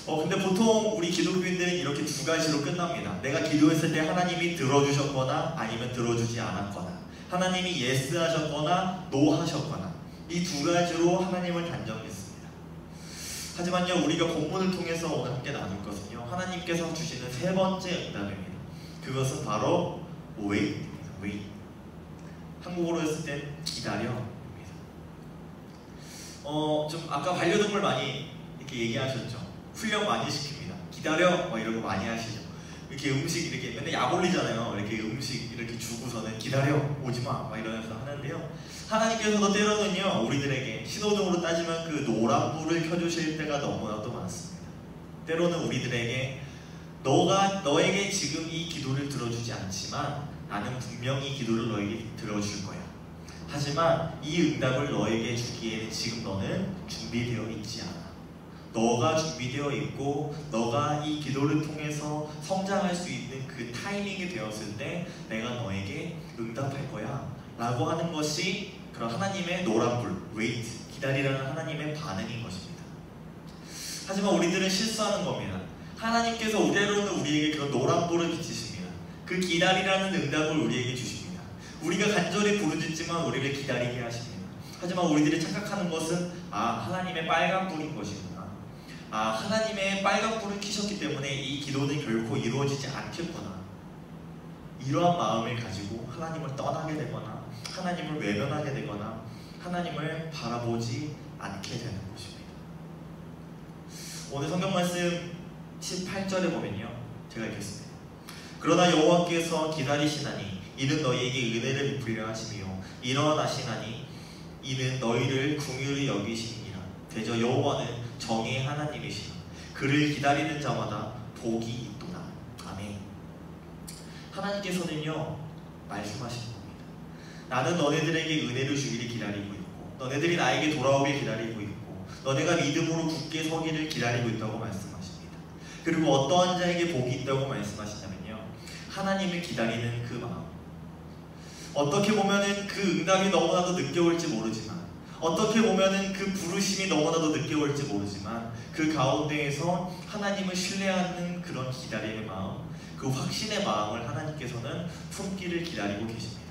근데 보통 우리 기독교인들은 이렇게 두 가지로 끝납니다. 내가 기도했을 때 하나님이 들어주셨거나 아니면 들어주지 않았거나, 하나님이 예스 하셨거나 노 하셨거나, 이 두 가지로 하나님을 단정했습니다. 하지만요, 우리가 본문을 통해서 오늘 함께 나눌 것은요, 하나님께서 주시는 세 번째 응답입니다. 그것은 바로 wait입니다. wait. 한국어로 했을 때 기다려입니다. 좀 아까 반려동물 많이 이렇게 얘기하셨죠. 훈련 많이 시킵니다. 기다려 이런 거 많이 하시죠. 이렇게 음식 이렇게 맨날 약 올리잖아요. 이렇게 음식 이렇게 주고서는 기다려 오지마 이러면서 하는데요, 하나님께서도 때로는요, 우리들에게 신호등으로 따지면 그 노란불을 켜주실 때가 너무나도 많습니다. 때로는 우리들에게 너에게 지금 이 기도를 들어주지 않지만 나는 분명히 기도를 너에게 들어줄 거야. 하지만 이 응답을 너에게 주기에는 지금 너는 준비되어 있지 않아. 너가 준비되어 있고 너가 이 기도를 통해서 성장할 수 있는 그 타이밍이 되었을 때 내가 너에게 응답할 거야 라고 하는 것이 그런 하나님의 노란불, wait, 기다리라는 하나님의 반응인 것입니다. 하지만 우리들은 실수하는 겁니다. 하나님께서 때로는 우리에게 그런 노란불을 비치십니다. 그 기다리라는 응답을 우리에게 주십니다. 우리가 간절히 부르짖지만 우리를 기다리게 하십니다. 하지만 우리들이 착각하는 것은 하나님의 빨간불인 것이구나. 하나님의 빨간불을 켜셨기 때문에 이 기도는 결코 이루어지지 않겠구나. 이러한 마음을 가지고 하나님을 떠나게 되거나 하나님을 외면하게 되거나 하나님을 바라보지 않게 되는 것입니다. 오늘 성경 말씀 18절에 보면요, 제가 읽겠습니다. 그러나 여호와께서 기다리시나니 이는 너희에게 은혜를 베풀려 하시며 일어나시나니 이는 너희를 긍휼히 여기시니라. 대저 여호와는 정의 하나님이시라. 그를 기다리는 자마다 복이 있도다. 아멘. 하나님께서는요, 말씀하시는 겁니다. 나는 너네들에게 은혜를 주기를 기다리고 있고 너네들이 나에게 돌아오길 기다리고 있고 너네가 믿음으로 굳게 서기를 기다리고 있다고 말씀하십니다. 그리고 어떠한 자에게 복이 있다고 말씀하시냐면요, 하나님을 기다리는 그 마음. 어떻게 보면은 그 응답이 너무나도 늦게 올지 모르지만, 어떻게 보면은 그 부르심이 너무나도 늦게 올지 모르지만, 그 가운데에서 하나님을 신뢰하는 그런 기다림의 마음, 그 확신의 마음을 하나님께서는 품기를 기다리고 계십니다.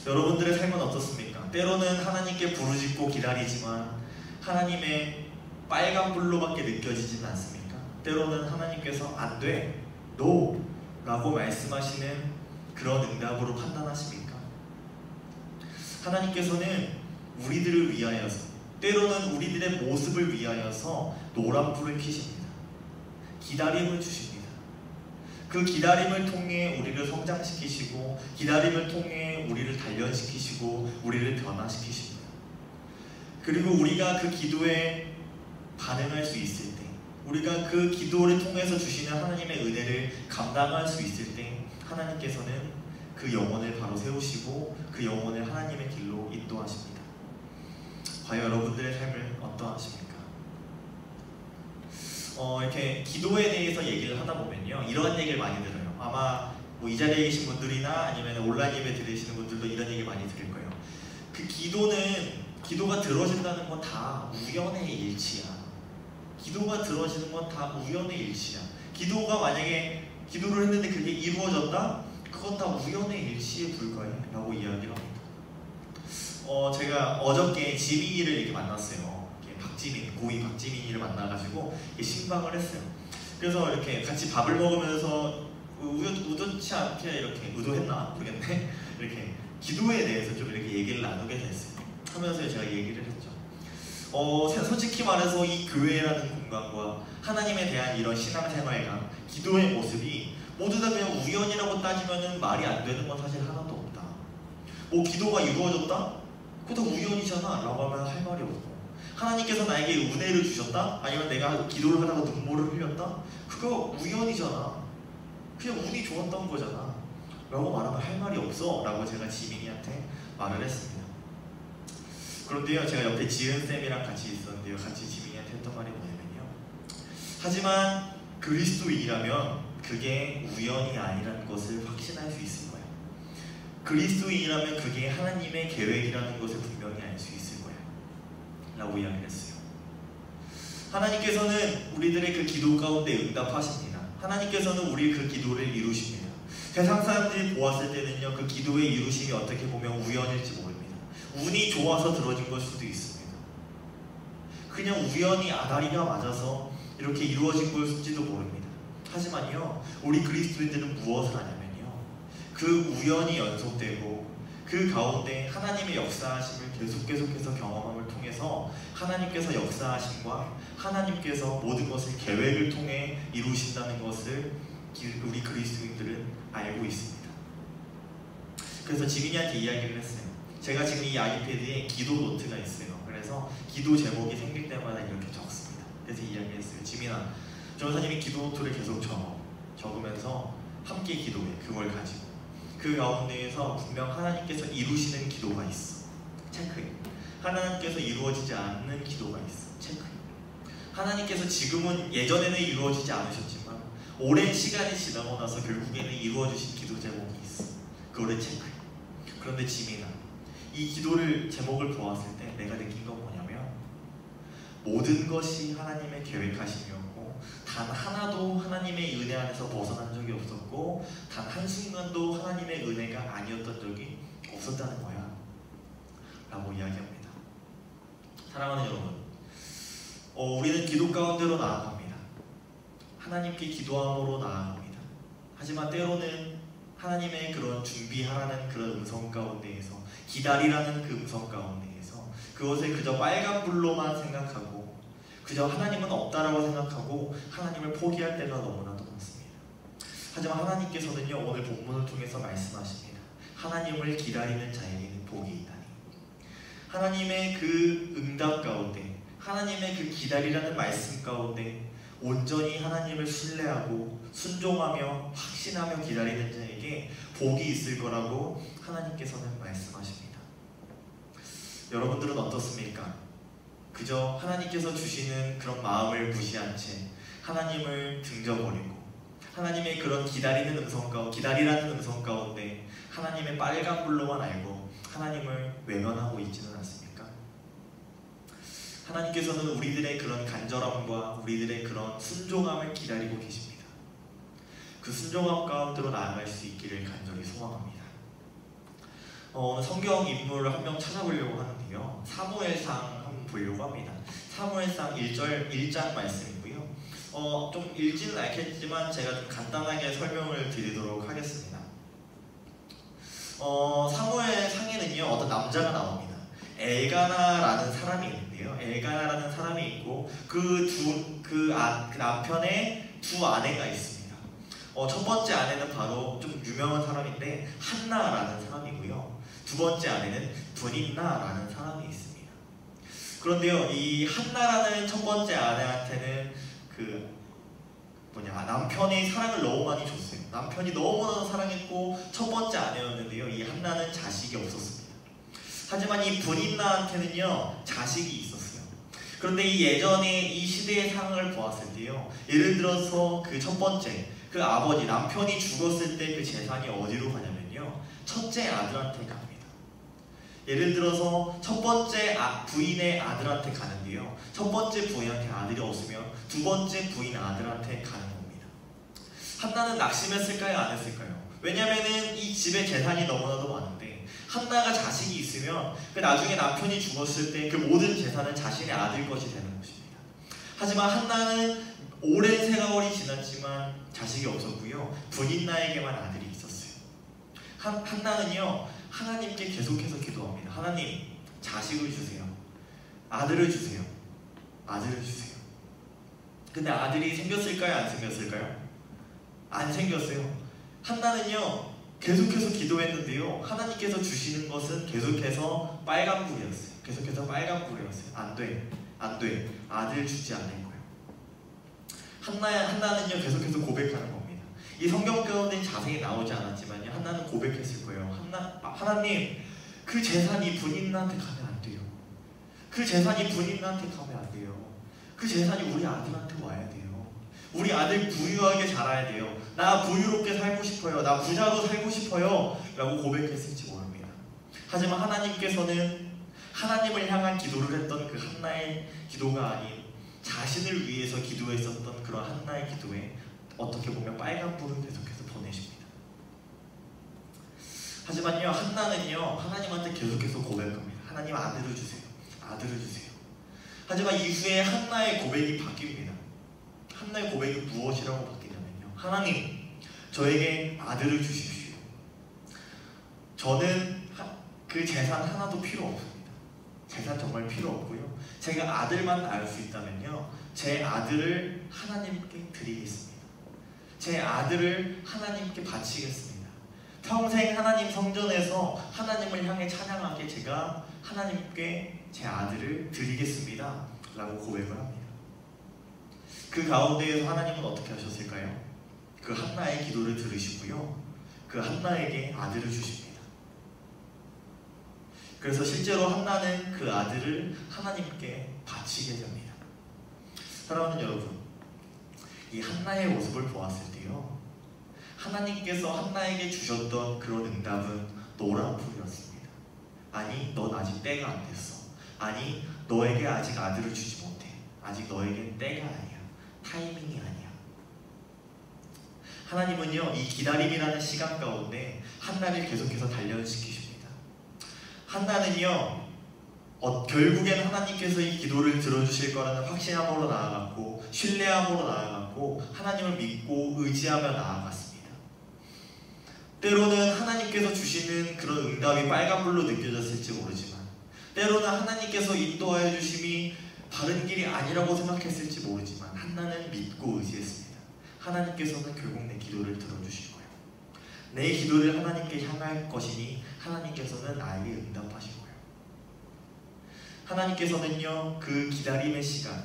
여러분들의 삶은 어떻습니까? 때로는 하나님께 부르짖고 기다리지만 하나님의 빨간불로밖에 느껴지진 않습니까? 때로는 하나님께서 안 돼, NO 라고 말씀하시는 그런 응답으로 판단하십니까? 하나님께서는 우리들을 위하여서, 때로는 우리들의 모습을 위하여서 노란불을 켜십니다. 기다림을 주십니다. 그 기다림을 통해 우리를 성장시키시고, 기다림을 통해 우리를 단련시키시고, 우리를 변화시키십니다. 그리고 우리가 그 기도에 반응할 수 있을 때, 우리가 그 기도를 통해서 주시는 하나님의 은혜를 감당할 수 있을 때, 하나님께서는 그 영혼을 바로 세우시고 그 영혼을 하나님의 길로 인도하십니다. 과연 여러분들의 삶은 어떠하십니까? 이렇게 기도에 대해서 얘기를 하다 보면요, 이러한 얘기를 많이 들어요. 아마 이 자리에 계신 분들이나 아니면 온라인 예배 들으시는 분들도 이런 얘기 많이 들을 거예요. 그 기도가 들어진다는 건 다 우연의 일치야. 기도가 들어지는 건 다 우연의 일치야. 기도가 만약에 기도를 했는데 그게 이루어졌다? 그건 다 우연의 일치에 불과해 라고 이야기를 합니다. 제가 어저께 지민이를 이렇게 만났어요. 고이 박지민이를 만나가지고 신방을 했어요. 그래서 이렇게 같이 밥을 먹으면서 의도치 않게 이렇게, 의도했나? 모르겠네. 이렇게 기도에 대해서 좀 이렇게 얘기를 나누게 됐어요. 하면서 제가 얘기를 했죠. 솔직히 말해서 이 교회라는 공간과 하나님에 대한 이런 신앙생활과 기도의 모습이 모두 다 그냥 우연이라고 따지면 말이 안 되는 건 사실 하나도 없다. 기도가 이루어졌다? 그것도 우연이잖아 라고 하면 할 말이 없고, 하나님께서 나에게 은혜를 주셨다? 아니면 내가 기도를 하다가 눈물을 흘렸다? 그거 우연이잖아. 그냥 운이 좋았던 거잖아 라고 말하면 할 말이 없어 라고 제가 지민이한테 말을 했습니다. 그런데요, 제가 옆에 지은쌤이랑 같이 있었는데요, 같이 지민이한테 했던 말이 뭐냐면요, 하지만 그리스도인이라면 그게 우연이 아니라는 것을 확신할 수 있을 거야. 그리스도인이라면 그게 하나님의 계획이라는 것을 분명히 알 수 있을 거야 라고 이야기를 했어요. 하나님께서는 우리들의 그 기도 가운데 응답하십니다. 하나님께서는 우리 그 기도를 이루십니다. 세상 사람들이 보았을 때는요, 그 기도의 이루심이 어떻게 보면 우연일지 모릅니다. 운이 좋아서 들어진 걸 수도 있습니다. 그냥 우연히 아다리가 맞아서 이렇게 이루어진 걸지도 모릅니다. 하지만요, 우리 그리스도인들은 무엇을 하냐면요, 그 우연이 연속되고 그 가운데 하나님의 역사하심을 계속해서 경험함을 통해서 하나님께서 역사하심과 하나님께서 모든 것을 계획을 통해 이루신다는 것을 우리 그리스도인들은 알고 있습니다. 그래서 지민이한테 이야기를 했어요. 제가 지금 이 아이패드에 기도 노트가 있어요. 그래서 기도 제목이 생길 때마다 이렇게 적습니다. 그래서 이야기했어요. 지민아, 전사님이 기도 노트를 계속 적으면서 함께 기도해. 그걸 가지고 그 가운데에서 분명 하나님께서 이루시는 기도가 있어. 체크해. 하나님께서 이루어지지 않는 기도가 있어. 체크해. 하나님께서 지금은 예전에는 이루어지지 않으셨지만 오랜 시간이 지나고 나서 결국에는 이루어주신 기도 제목이 있어. 그거를 체크해. 그런데 지민아, 이 기도를 제목을 보았을 때 내가 느낀 건 뭐냐면, 모든 것이 하나님의 계획하심이었고 단 하나도 하나님의 은혜 안에서 벗어난 적이 없었고 단 한순간도 하나님의 은혜가 아니었던 적이 없었다는 거야 라고 이야기합니다. 사랑하는 여러분, 우리는 기도 가운데로 나아갑니다. 하나님께 기도함으로 나아갑니다. 하지만 때로는 하나님의 그런 준비하라는 그런 음성 가운데에서, 기다리라는 그 음성 가운데에서 그것을 그저 빨간불로만 생각하고 그저 하나님은 없다라고 생각하고 하나님을 포기할 때가 너무나도 많습니다. 하지만 하나님께서는요, 오늘 본문을 통해서 말씀하십니다. 하나님을 기다리는 자에게는 복이 있다니. 하나님의 그 응답 가운데, 하나님의 그 기다리라는 말씀 가운데 온전히 하나님을 신뢰하고 순종하며 확신하며 기다리는 자에게 복이 있을 거라고 하나님께서는 말씀하십니다. 여러분들은 어떻습니까? 그저 하나님께서 주시는 그런 마음을 무시한 채 하나님을 등져버리고 하나님의 그런 기다리는 음성 가운데, 기다리라는 음성 가운데 하나님의 빨간불로만 알고 하나님을 외면하고 있지는 않습니까? 하나님께서는 우리들의 그런 간절함과 우리들의 그런 순종함을 기다리고 계십니다. 그 순종함 가운데로 나아갈 수 있기를 간절히 소망합니다. 오늘 성경 인물을 한 명 찾아보려고 하는데요, 사무엘상 한번 보려고 합니다. 사무엘상 1장 말씀이고요. 좀 읽지는 않겠지만 제가 좀 간단하게 설명을 드리도록 하겠습니다. 사무엘상에는요, 어떤 남자가 나옵니다. 엘가나라는 사람이 있는데요, 엘가나라는 사람이 있고 그 남편의 두 아내가 있습니다. 첫 번째 아내는 바로 좀 유명한 사람인데 한나라는 사람이고요, 두 번째 아내는 브닌나라는 사람이 있습니다. 그런데요, 이 한나라는 첫 번째 아내한테는 남편의 사랑을 너무 많이 줬어요. 남편이 너무나 사랑했고 첫 번째 아내였는데요, 이 한나는 자식이 없었습니다. 하지만 이 브닌나한테는요, 자식이 있었어요. 그런데 이 예전에 이 시대의 상황을 보았을 때요, 예를 들어서 그 첫 번째, 그 아버지, 남편이 죽었을 때 그 재산이 어디로 가냐면요, 첫째 아들한테 갑니다. 예를 들어서 첫 번째 부인의 아들한테 가는데요, 첫 번째 부인한테 아들이 없으면 두 번째 부인 아들한테 가는 겁니다. 한나는 낙심했을까요? 안 했을까요? 왜냐면은 이 집에 재산이 너무나도 많은데 한나가 자식이 있으면 그 나중에 남편이 죽었을 때 그 모든 재산은 자신의 아들 것이 되는 것입니다. 하지만 한나는 오랜 세월이 지났지만 자식이 없었고요, 브닌나에게만 아들이 있었어요. 한나는요, 하나님께 계속해서 기도합니다. 하나님, 자식을 주세요. 아들을 주세요. 아들을 주세요. 근데 아들이 생겼을까요? 안 생겼을까요? 안 생겼어요. 한나는요, 계속해서 기도했는데요, 하나님께서 주시는 것은 계속해서 빨간불이었어요. 계속해서 빨간불이었어요. 안 돼, 안 돼. 아들 주지 않을 거예요. 한나는요 계속해서 고백하는 겁니다. 이 성경 가운데 자세히 나오지 않았지만요, 한나는 고백했을 거예요. 하나님, 그 재산이 분인한테 가면 안 돼요. 그 재산이 분인한테 가면 안 돼요. 그 재산이 우리 아들한테 와야 돼요. 우리 아들 부유하게 자라야 돼요. 나 부유롭게 살고 싶어요. 나 부자로 살고 싶어요. 라고 고백했을지 모릅니다. 하지만 하나님께서는 하나님을 향한 기도를 했던 그 한나의 기도가 아닌 자신을 위해서 기도했었던 그런 한나의 기도에 어떻게 보면 빨간불을 계속해서 보내십니다. 하지만요, 한나는요 하나님한테 계속해서 고백합니다. 하나님, 아들을 주세요. 아들을 주세요. 하지만 이후에 한나의 고백이 바뀝니다. 한나의 고백이 무엇이라고 바뀌냐면요, 하나님, 저에게 아들을 주십시오. 저는 그 재산 하나도 필요 없습니다. 재산 정말 필요 없고요. 제가 아들만 낳을 수 있다면요, 제 아들을 하나님께 드리겠습니다. 제 아들을 하나님께 바치겠습니다. 평생 하나님 성전에서 하나님을 향해 찬양하게 제가 하나님께 제 아들을 드리겠습니다. 라고 고백을 합니다. 그 가운데에서 하나님은 어떻게 하셨을까요? 그 한나의 기도를 들으시고요, 그 한나에게 아들을 주십니다. 그래서 실제로 한나는 그 아들을 하나님께 바치게 됩니다. 사랑하는 여러분, 이 한나의 모습을 보았을 때요, 하나님께서 한나에게 주셨던 그런 응답은 노란불이었습니다. 아니, 넌 아직 때가 안 됐어. 아니, 너에게 아직 아들을 주지 못해. 아직 너에겐 때가 아니야. 타이밍이 아니야. 하나님은요, 이 기다림이라는 시간 가운데 한나를 계속해서 단련시키십니다. 한나는요, 결국엔 하나님께서 이 기도를 들어주실 거라는 확신함으로 나아갔고, 신뢰함으로 나아갔고, 하나님을 믿고 의지하며 나아갔습니다. 때로는 하나님께서 주시는 그런 응답이 빨간불로 느껴졌을지 모르지만, 때로는 하나님께서 인도하여 주심이 바른 길이 아니라고 생각했을지 모르지만, 한나는 믿고 의지했습니다. 하나님께서는 결국 내 기도를 들어주실 거예요. 내 기도를 하나님께 향할 것이니 하나님께서는 나에게 응답하실 거예요. 하나님께서는요, 그 기다림의 시간,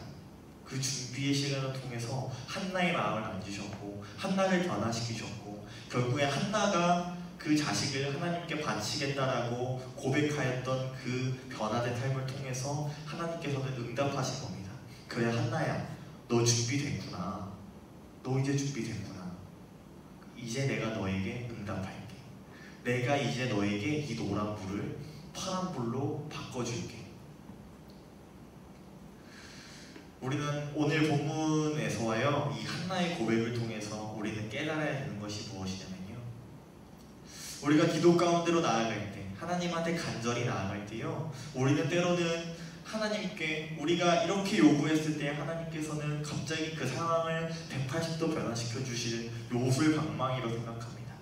그 준비의 시간을 통해서 한나의 마음을 만지셨고, 한나를 변화시키셨고, 결국에 한나가 그 자식을 하나님께 바치겠다라고 고백하였던 그 변화된 삶을 통해서 하나님께서는 응답하신 겁니다. 그래, 한나야, 너 준비됐구나. 너 이제 준비됐구나. 이제 내가 너에게 응답할게. 내가 이제 너에게 이 노란 불을 파란 불로 바꿔줄게. 우리는 오늘 본문에서와요, 이 한나의 고백을 통해서 우리는 깨달아야 되는 것이 무엇이냐면요, 우리가 기도 가운데로 나아갈 때, 하나님한테 간절히 나아갈 때요, 우리는 때로는 하나님께 우리가 이렇게 요구했을 때 하나님께서는 갑자기 그 상황을 180도 변화시켜 주실 요술방망이로 생각합니다.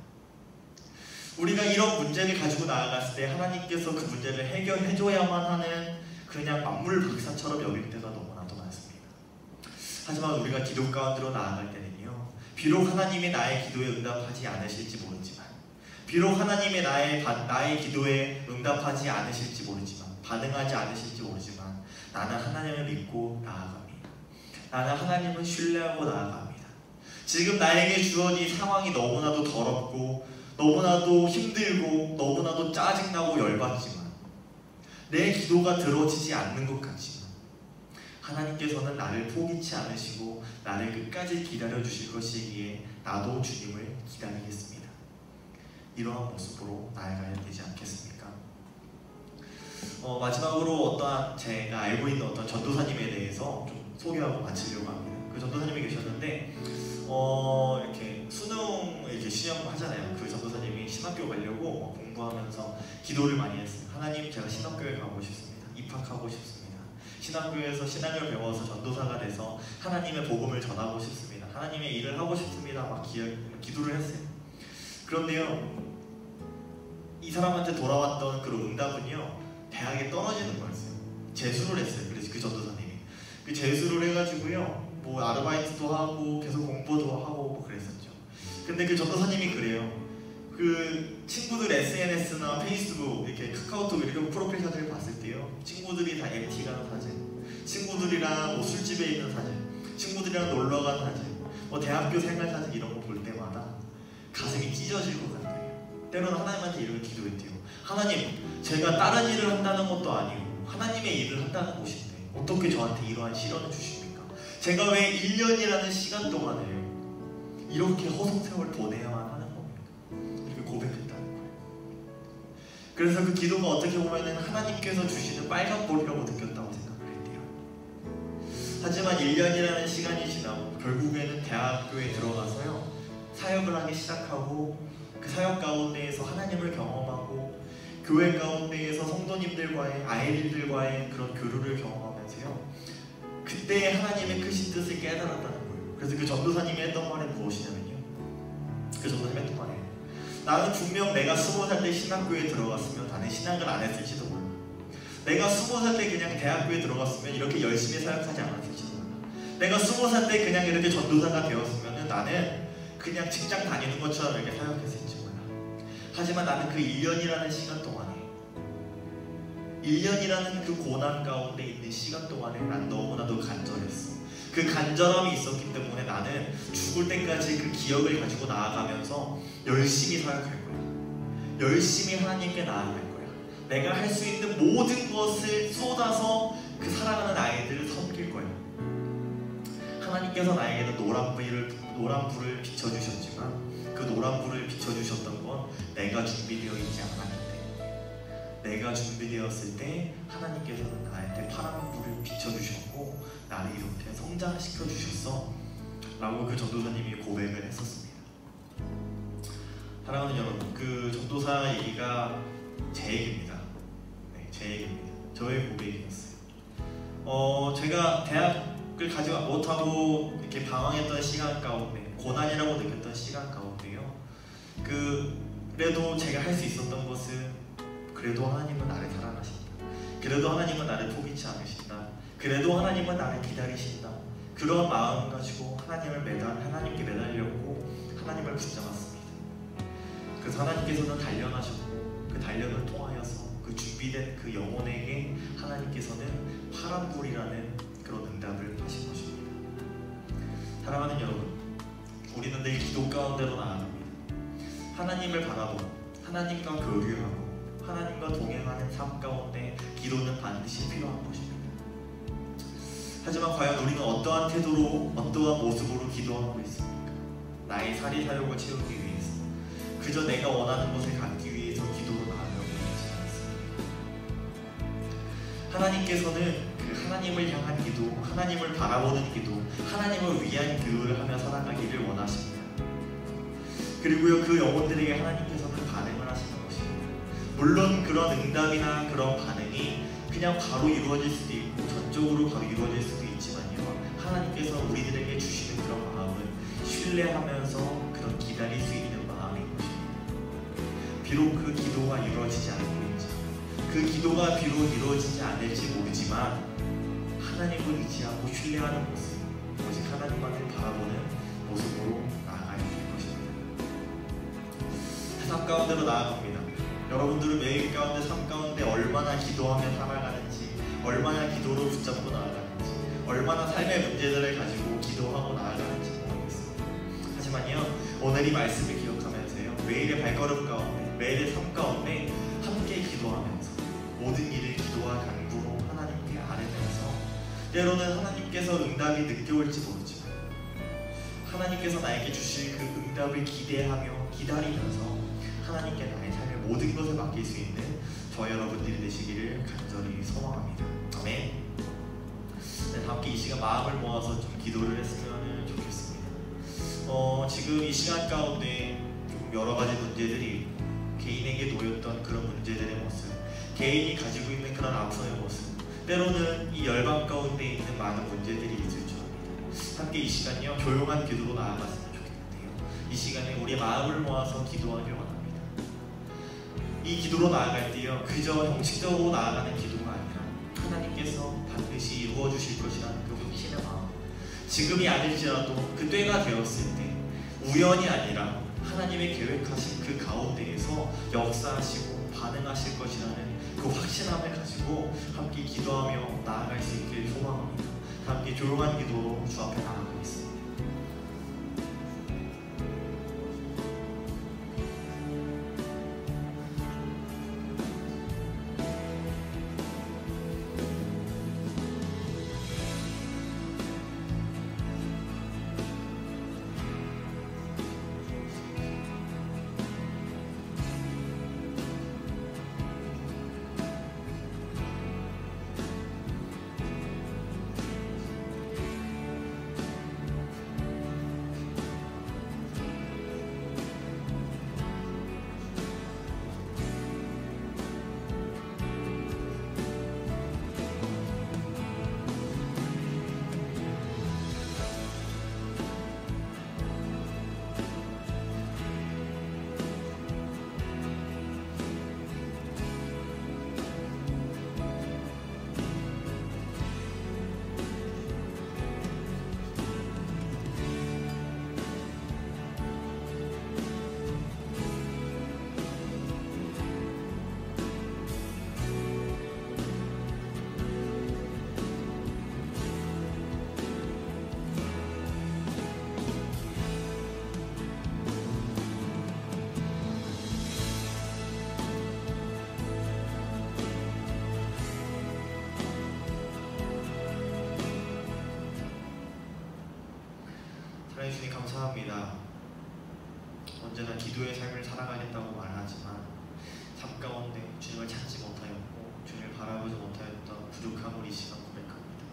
우리가 이런 문제를 가지고 나아갔을 때 하나님께서 그 문제를 해결해줘야만 하는 그냥 만물박사처럼 여길 때가 너무나도 많습니다. 하지만 우리가 기도 가운데로 나아갈 때는요, 비록 하나님이 나의 기도에 응답하지 않으실지 모르지만, 비록 하나님이 나의 기도에 응답하지 않으실지 모르지만, 반응하지 않으실지 모르지만, 나는 하나님을 믿고 나아갑니다. 나는 하나님을 신뢰하고 나아갑니다. 지금 나에게 주어진 상황이 너무나도 더럽고, 너무나도 힘들고, 너무나도 짜증나고 열받지만, 내 기도가 들어지지 않는 것 같지만, 하나님께서는 나를 포기치 않으시고 나를 끝까지 기다려주실 것이기에 나도 주님을 기다리겠습니다. 이러한 모습으로 나아가야 되지 않겠습니까? 마지막으로 어떠한 제가 알고 있는 어떤 전도사님에 대해서 좀 소개하고 마치려고 합니다. 그 전도사님이 계셨는데 이렇게 수능 이렇게 시험 하잖아요. 그 전도사님이 신학교 가려고 공부하면서 기도를 많이 했어요. 하나님, 제가 신학교에 가고 싶습니다. 입학하고 싶습니다. 신학교에서 신학을 배워서 전도사가 돼서 하나님의 복음을 전하고 싶습니다. 하나님의 일을 하고 싶습니다. 막 기도를 했어요. 그런데요, 이 사람한테 돌아왔던 그런 응답은요, 대학에 떨어지는 거였어요. 재수를 했어요. 그래서 그 전도사님이 그 재수를 해가지고요, 뭐 아르바이트도 하고 계속 공부도 하고 뭐 그랬었죠. 근데 그 전도사님이 그래요. 그 친구들 SNS나 페이스북 이렇게 카카오톡 이렇게 프로필 사진을 봤을 때요, 친구들이 다 MT 가는 사진, 친구들이랑 뭐 술집에 있는 사진, 친구들이랑 놀러 가는 사진, 뭐 대학교 생활 사진 이런 거 볼 때마다 가슴이 찢어질 것 같아요. 때로는 하나님한테 이렇게 기도했대요. 하나님, 제가 다른 일을 한다는 것도 아니고 하나님의 일을 한다는 곳인데 어떻게 저한테 이러한 시련을 주십니까? 제가 왜 1년이라는 시간 동안을 이렇게 허송세월 보내야만 하는 겁니까? 이렇게 고백했다는 거예요. 그래서 그 기도가 어떻게 보면은 하나님께서 주시는 빨간 볼이라고 느꼈다고 생각을 했대요. 하지만 1년이라는 시간이 지나고 결국에는 대학교에 들어가서요, 사역을 하기 시작하고 그 사역 가운데에서 하나님을 경험하고 교회 가운데에서 성도님들과의 아이들과의 그런 교류를 경험하면서요, 그때 하나님의 크신 뜻을 깨달았다는 거예요. 그래서 그 전도사님이 했던 말이 무엇이냐면요, 그 전도사님이 했던 말이에요. 나는 분명 내가 20살 때 신학교에 들어갔으면 나는 신학을 안 했을지도 몰라. 내가 20살 때 그냥 대학교에 들어갔으면 이렇게 열심히 사역하지 않았을지도 몰라. 내가 20살 때 그냥 이렇게 전도사가 되었으면 나는 그냥 직장 다니는 것처럼 이렇게 사역했을지 몰라. 하지만 나는 그 1년이라는 시간 동안에, 1년이라는 그 고난 가운데 있는 시간 동안에 난 너무나도 간절했어. 그 간절함이 있었기 때문에 나는 죽을 때까지 그 기억을 가지고 나아가면서 열심히 사역할 거야. 열심히 하나님께 나아갈 거야. 내가 할 수 있는 모든 것을 쏟아서 그 사랑하는 아이들을 섬길 거야. 하나님께서 나에게는 노란 불을 비춰주셨지만 그 노란 불을 비춰주셨던 건 내가 준비되어 있지 않았기 때문에, 내가 준비되었을 때 하나님께서는 나한테 파란 불을 비춰주셨고 나를 이렇게 성장시켜 주셨어 라고 그 전도사님이 고백을 했었습니다. 사랑하는 여러분, 그 전도사 얘기가 제 얘기입니다. 네, 제 얘기입니다. 저의 고백이었어요. 제가 대학을 가지 못하고 이렇게 방황했던 시간 가운데, 고난이라고 느꼈던 시간 가운데요, 그래도 제가 할 수 있었던 것은, 그래도 하나님은 나를 사랑하신다, 그래도 하나님은 나를 포기치 않으신다, 그래도 하나님은 나를 기다리신다, 그런 마음 가지고 하나님께 매달렸고 하나님을 붙잡았습니다. 그래서 하나님께서는 단련하셨고 그 단련을 통하여서 그 준비된 그 영혼에게 하나님께서는 파란 불이라는 그런 응답을 하신 것입니다. 사랑하는 여러분, 우리는 늘 기도 가운데로 나아갑니다. 하나님을 바라보고 하나님과 교류하고 하나님과 동행하는 삶 가운데 기도는 반드시 필요한 것입니다. 하지만 과연 우리는 어떠한 태도로, 어떠한 모습으로 기도하고 있습니까? 나의 사리사욕을 채우기 위해서, 그저 내가 원하는 것을 갖기 위해서 기도로 나아가고 있지 않습니다. 하나님께서는 그 하나님을 향한 기도, 하나님을 바라보는 기도, 하나님을 위한 기도를 하며 살아가기를 원하십니다. 그리고요, 그 영혼들에게 하나님께서는 반응을 하시는 것입니다. 물론 그런 응답이나 그런 반응이 그냥 바로 이루어질 수도 있고 전적으로 바로 이루어질 수도 있지만요, 하나님께서 우리들에게 주시는 그런 마음은 신뢰하면서 그런 기다릴 수 있는 마음인 것입니다. 비록 그 기도가 이루어지지 않고 있지, 그 기도가 비록 이루어지지 않을지 모르지만 하나님을 의지하고 신뢰하는 모습, 오직 하나님만을 바라보는 모습으로 나아가야 될 것입니다. 삶 가운데로 나아갑니다. 여러분들은 매일 가운데, 삶 가운데 얼마나 기도하며 살아가는지, 얼마나 기도로 붙잡고 나아가는지, 얼마나 삶의 문제들을 가지고 기도하고 나아가는지 모르겠습니다. 하지만요, 오늘 이 말씀을 기억하면서요, 매일의 발걸음 가운데, 매일의 삶 가운데 함께 기도하면서 모든 일을 기도와 간구로 하나님께 아뢰면서, 때로는 하나님께서 응답이 늦게 올지 모르지만 하나님께서 나에게 주실 그 응답을 기대하며 기다리면서 하나님께 나의 삶의 모든 것을 맡길 수 있는 저 여러분들이 되시기를 간절히 소망합니다. 아멘. 네, 함께 이 시간 마음을 모아서 좀 기도를 했으면 좋겠습니다. 지금 이 시간 가운데 좀 여러 가지 문제들이, 개인에게 놓였던 그런 문제들의 모습, 개인이 가지고 있는 그런 아픔의 모습, 때로는 이 열방 가운데 있는 많은 문제들이 있을 줄 압니다. 함께 이 시간요, 조용한 기도로 나아갔으면 좋겠는데요, 이 시간에 우리의 마음을 모아서 기도하길 원합니다. 이 기도로 나아갈 때요, 그저 형식적으로 나아가는 기도가 아니라 하나님께서 반드시 이루어 주실 것이라는 그 확신의 마음, 지금이 아닐지라도 그 때가 되었을 때 우연이 아니라 하나님의 계획하신 그 가운데에서 역사하시고 반응하실 것이라는 그 확신함을 가지고 함께 기도하며 나아갈 수 있길 소망합니다. 함께 조용한 기도로 주 앞에 나아가겠습니다. 사랑해 주님 감사합니다. 언제나 기도의 삶을 살아가겠다고 말하지만 삶 가운데 주님을 찾지 못하였고 주님을 바라보지 못하였던 부족함을 이 시간 고백합니다.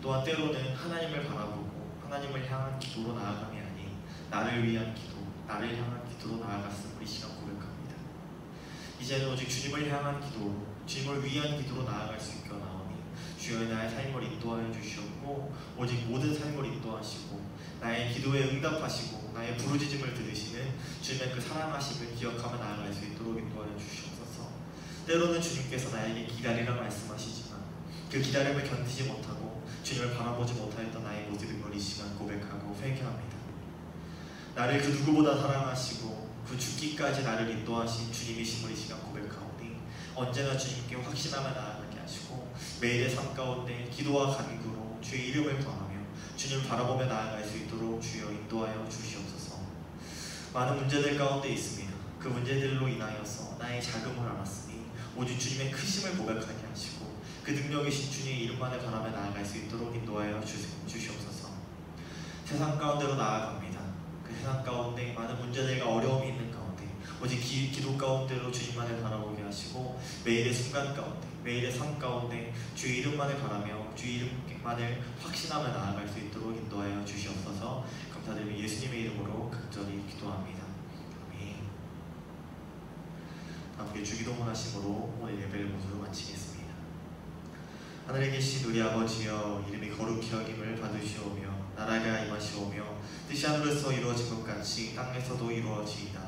또한 때로는 하나님을 바라보고 하나님을 향한 기도로 나아감이 아닌 나를 위한 기도, 나를 향한 기도로 나아갔음을 이 시간 고백합니다. 이제는 오직 주님을 향한 기도, 주님을 위한 기도로 나아갈 수 있겠나오니 주여 나의 삶을 인도하여 주시옵고 오직 모든 삶을 인도하시고 나의 기도에 응답하시고 나의 부르짖음을 들으시는 주님의 그 사랑하심을 기억하며 나아갈 수 있도록 인도하여 주시옵소서. 때로는 주님께서 나에게 기다리라 말씀하시지만 그 기다림을 견디지 못하고 주님을 바라보지 못하였던 나의 모습인 걸 이 시간 고백하고 회개합니다. 나를 그 누구보다 사랑하시고 그 죽기까지 나를 인도하신 주님이심을 이 시간 고백하오니 언제나 주님께 확신하며 나아가게 하시고 매일의 삶 가운데 기도와 간구로 주의 이름을 더하며 주님을 바라보며 나아갈 수 있도록 주여 인도하여 주시옵소서. 많은 문제들 가운데 있습니다. 그 문제들로 인하여서 나의 자금을 알았으니 오직 주님의 크심을 고백하게 하시고 그 능력이신 주님의 이름만을 바라며 나아갈 수 있도록 인도하여 주시옵소서. 세상 가운데로 나아갑니다. 그 세상 가운데 많은 문제들과 어려움이 있는 가운데 오직 기도 가운데로 주님만을 바라보게 하시고 매일의 순간 가운데 매일의 삶 가운데 주의 이름만을 바라며 주의 이름만을 확신하며 나아갈 수 있도록 인도하여 주시옵소서. 감사드리며 예수님의 이름으로 간절히 기도합니다. 아멘. 함께 주기도문 하심으로 오늘 예배를 모두 마치겠습니다. 하늘에 계신 우리 아버지여, 이름이 거룩히 여김을 받으시오며 나라가 임하시오며 뜻이 하늘에서 이루어진 것 같이 땅에서도 이루어지이다.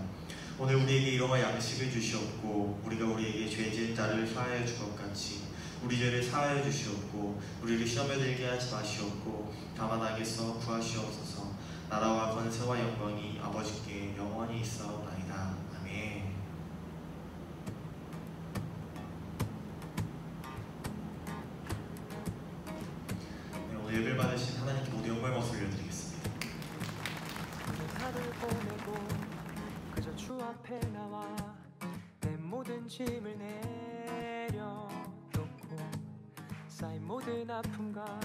오늘 우리에게 일용할 양식을 주시옵고 우리가 우리에게 죄 지은 자를 사하여 줄 것 같이 우리 죄를 사하여 주시옵고 우리를 시험에 들게 하지 마시옵고 다만 악에서 구하시옵소서. 나라와 권세와 영광이 아버지께 영원히 있사옵나이다. 아멘. 네, 오늘 예배를 받으신 하나님께 모두 영광의 박수 올려드리겠습니다. 그저 주 앞에 나와 내 모든 짐을 내려놓고 쌓인 모든 아픔과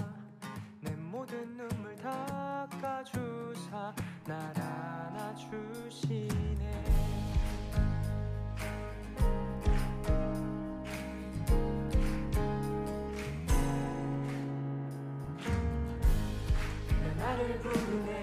내 모든 눈물 닦아주사 날 안아주시네. 나를 부르네.